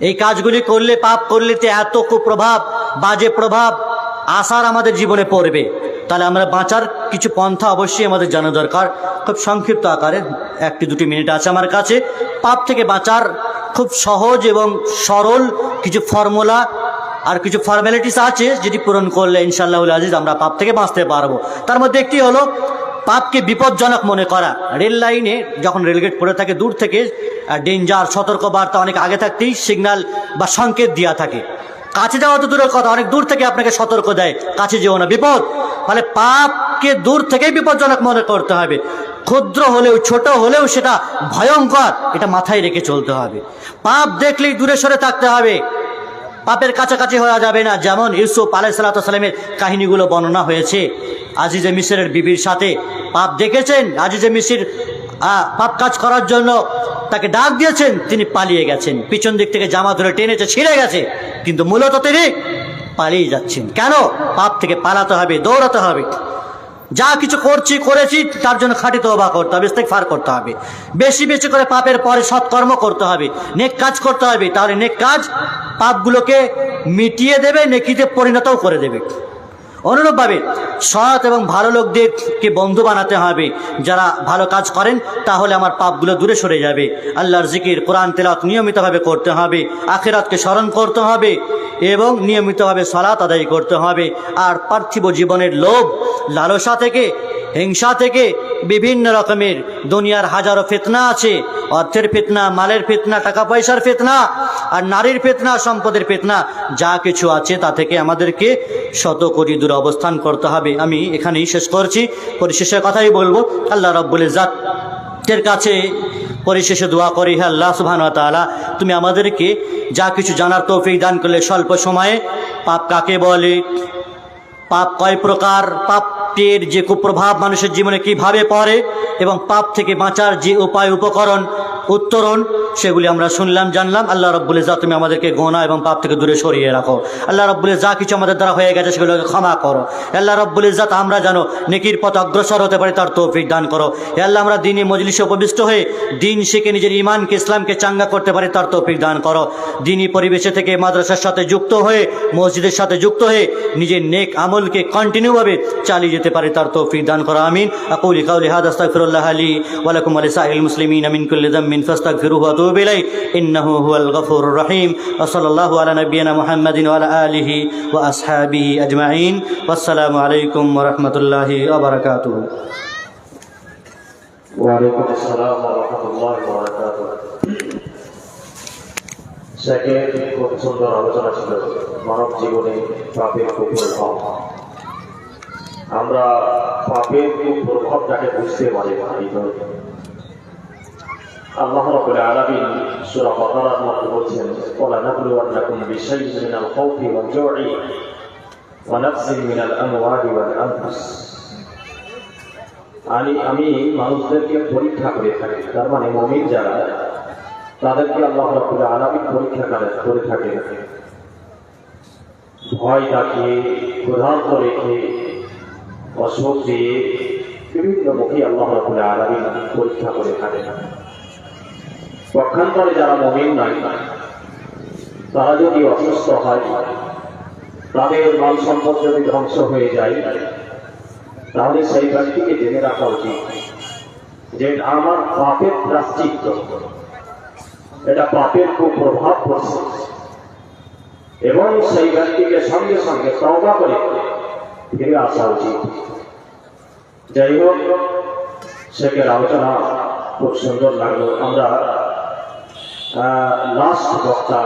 এই কাজগুলি করলে, পাপ করলে তো এত কুপ্রভাব, বাজে প্রভাব আসার আমাদের জীবনে পড়বে। তাহলে আমরা বাঁচার কিছু পন্থা অবশ্যই আমাদের জানা দরকার। খুব সংক্ষিপ্ত আকারে 1-2 মিনিট আছে আমার কাছে। পাপ থেকে বাঁচার খুব সহজ এবং সরল কিছু ফর্মুলা আর কিছু ফর্মালিটিস আছে, যেটি পূরণ করলে ইনশাআল্লাহুল আজিজ আমরা পাপ থেকে বাঁচতে পারবো। তার মধ্যে একটি হলো পাপকে বিপজ্জনক মনে করা। রেল লাইনে যখন রেলগেট পড়ে থাকে, দূর থেকে ডেঞ্জার, সতর্ক বার্তা অনেক আগে থাকতেই সিগন্যাল বা সংকেত দেওয়া থাকে। কাছে যাওয়া তো দূরের কথা, অনেক দূর থেকে আপনাকে সতর্ক দেয়, কাছে যেও না, বিপদ। ফলে পাপকে দূর থেকেই বিপজ্জনক মনে করতে হবে। ক্ষুদ্র হলেও, ছোট হলেও সেটা ভয়ঙ্কর, এটা মাথায় রেখে চলতে হবে। পাপ দেখলেই দূরে সরে থাকতে হবে, পাপের কাছাকাছি হওয়া যাবে না। যেমন ইউসুফ আলাইহিস সালামের কাহিনীগুলো বর্ণনা হয়েছে। আজিজে মিসরের বিবির সাথে পাপ দেখেছেন, আজিজে মিসর পাপ কাজ করার জন্য তাকে ডাক দিয়েছেন, তিনি পালিয়ে গেছেন। পিছন দিক থেকে জামা ধরে টেনেছে, ছিঁড়ে গেছে, কিন্তু মূলত তিনি পালিয়ে যাচ্ছেন। কেন? পাপ থেকে পালাতে হবে, দৌড়াতে হবে। যা কিছু করেছি তার জন্য খাঁটি তওবা করতে হবে, ইস্তেগফার করতে হবে, বেশি বেশি করে পাপের পরে সৎকর্ম করতে হবে, নেক কাজ করতে হবে। তাহলে নেক কাজ পাপগুলোকে মিটিয়ে দেবে, নেকিতে পরিণতও করে দেবে। অনুরূপভাবে সৎ এবং ভালো লোকদেরকে বন্ধু বানাতে হবে, যারা ভালো কাজ করেন, তাহলে আমার পাপগুলো দূরে সরে যাবে। আল্লাহর জিকির, কোরআন তেলাওয়াত নিয়মিতভাবে করতে হবে, আখিরাতকে স্মরণ করতে হবে এবং নিয়মিতভাবে সালাত আদায় করতে হবে। আর পার্থিব জীবনের লোভ, লালসা থেকে, হিংসা থেকে, বিভিন্ন রকমের দুনিয়ার হাজারো ফিতনা আছে, অর্থের ফিতনা, মালের ফিতনা, টাকা পয়সার ফিতনা, আর নারীর ফিতনা, সম্পদের ফিতনা, যা কিছু আছে তা থেকে আমাদেরকে শতকোটি দূরে অবস্থান করতে হবে। আমি এখানেই শেষ করছি। পরিশেষে কথাই বলবো, আল্লাহ রাব্বুল ইজ্জাতের কাছে পরিশেষে দোয়া করি, হে আল্লাহ সুবহানাহু ওয়া তাআলা, তুমি আমাদেরকে যা কিছু জানার তৌফিক দান করলে স্বল্প সময়ে, পাপ কাকে বলে, পাপ কয় প্রকার, পাপের যে কুপ্রভাব মানুষের জীবনে কিভাবে পড়ে এবং পাপ থেকে বাঁচার যে উপায় উপকরণ উত্তরণ, সেগুলি আমরা শুনলাম, জানলাম। আল্লাহ রাব্বুল ইজ্জাত তুমি আমাদেরকে গুনাহ এবং পাপ থেকে দূরে সরিয়ে রাখো। আল্লাহ রাব্বুল ইজ্জাত যা কিছু আমাদের দ্বারা হয়ে গেছে সেগুলোকে ক্ষমা করো। আল্লাহ রাব্বুল ইজ্জাত আমরা যেন নেকির পথ অগ্রসর হতে পারি তার তৌফিক দান করো। হে আল্লাহ, আমরা দ্বীনি মজলিসে উপবিষ্ট হয়ে দিন শিখে নিজের ঈমানকে, ইসলামকে চাঙ্গা করতে পারি তার তৌফিক দান করো। দ্বীনি পরিবেশে থেকে মাদ্রাসার সাথে যুক্ত হয়ে, মসজিদের সাথে যুক্ত হয়ে নিজের নেক আমলকে কন্টিনিউভাবে চালিয়ে যেতে পারি তার তৌফিক দান করো। আমিন। আকুলু কাউলি হাযা আস্তাগফিরুল্লাহ লি ওয়া লাকুম ওয়া লিসাইরিল মুসলিমিনা মিন কুল্লি যামবিন ফাস্তাগফিরুহু ওয়া তুবু ইলাইহি ইন্নাহু হুয়াল গফুরুর রহিম। ওয়া সাল্লাল্লাহু আলা নাবিয়িনা মুহাম্মাদিন ওয়া আলা আলিহি ওয়া আসহাবিহি আজমাইন। ওয়াসসালামু আলাইকুম ওয়া রাহমাতুল্লাহি ওয়া বারাকাতুহু। ওয়া আলাইকুম আসসালাম ওয়া রাহমাতুল্লাহি ওয়া বারাকাতুহু। সেকেন্ড খুব সুন্দর আলোচনা ছিল মানব জীবনে পাপের কুপ্রভাব। আমরা পাপের কুপ্রভাবটাকে বুঝতে পারি না। আল্লাহ রাব্বুল আলামিন সূরা বাকারার মধ্যে বলছেন, ওয়ালা নাবলুওয়ান্নাকুম বিশাইইন মিনাল খাউফি ওয়াল জু'i ওয়া নাকসিন মিনাল আমওয়ালি ওয়াল আনফুস। আমি মানুষদেরকে পরীক্ষা করে থাকি, তার মানে মুমিন যারা, তাদেরকে আল্লাহ রাব্বুল আলামিন পরীক্ষা করে থাকে। ভয় দেখিয়ে, ক্ষুধার্ত রেখে, অসুখ দিয়ে বিভিন্ন মুখে আল্লাহ রাব্বুল আলামিন পরীক্ষা করে থাকে। পক্ষান্তরে যারা মুমিন নয়, তারা যদি অসুস্থ হয়, তাদের মাল সম্পদ যদি ধ্বংস হয়ে যায়, তাহলে সেই ব্যক্তিকে জেনে রাখা উচিত যে আমার পাপের প্রায়শ্চিত্ত, এটা পাপের কুপ্রভাব পড়ছে, এবং সেই ব্যক্তিকে সঙ্গে সঙ্গে তওবা করে ফিরে আসা উচিত। যাই হোক, শেখের আলোচনা খুব সুন্দর লাগলো। আমরা লাস্ট বক্তা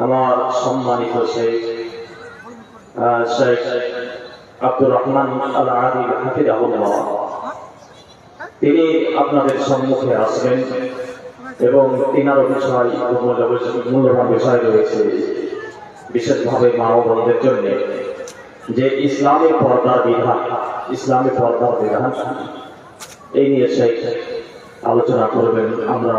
আমার সম্মানিত শেখ আব্দুর রহমান আল আদিল হাফিজাহুল্লাহ, তিনি আপনাদের সম্মুখে আসবেন এবং তিনারও বিষয়, মূল্যবান বিষয় রয়েছে, বিশেষভাবে মা ও বোনদের জন্য, যে ইসলামী পর্দার বিধান, ইসলামী পর্দার বিধান, এই নিয়ে শেখ আলোচনা করবেন। আমরা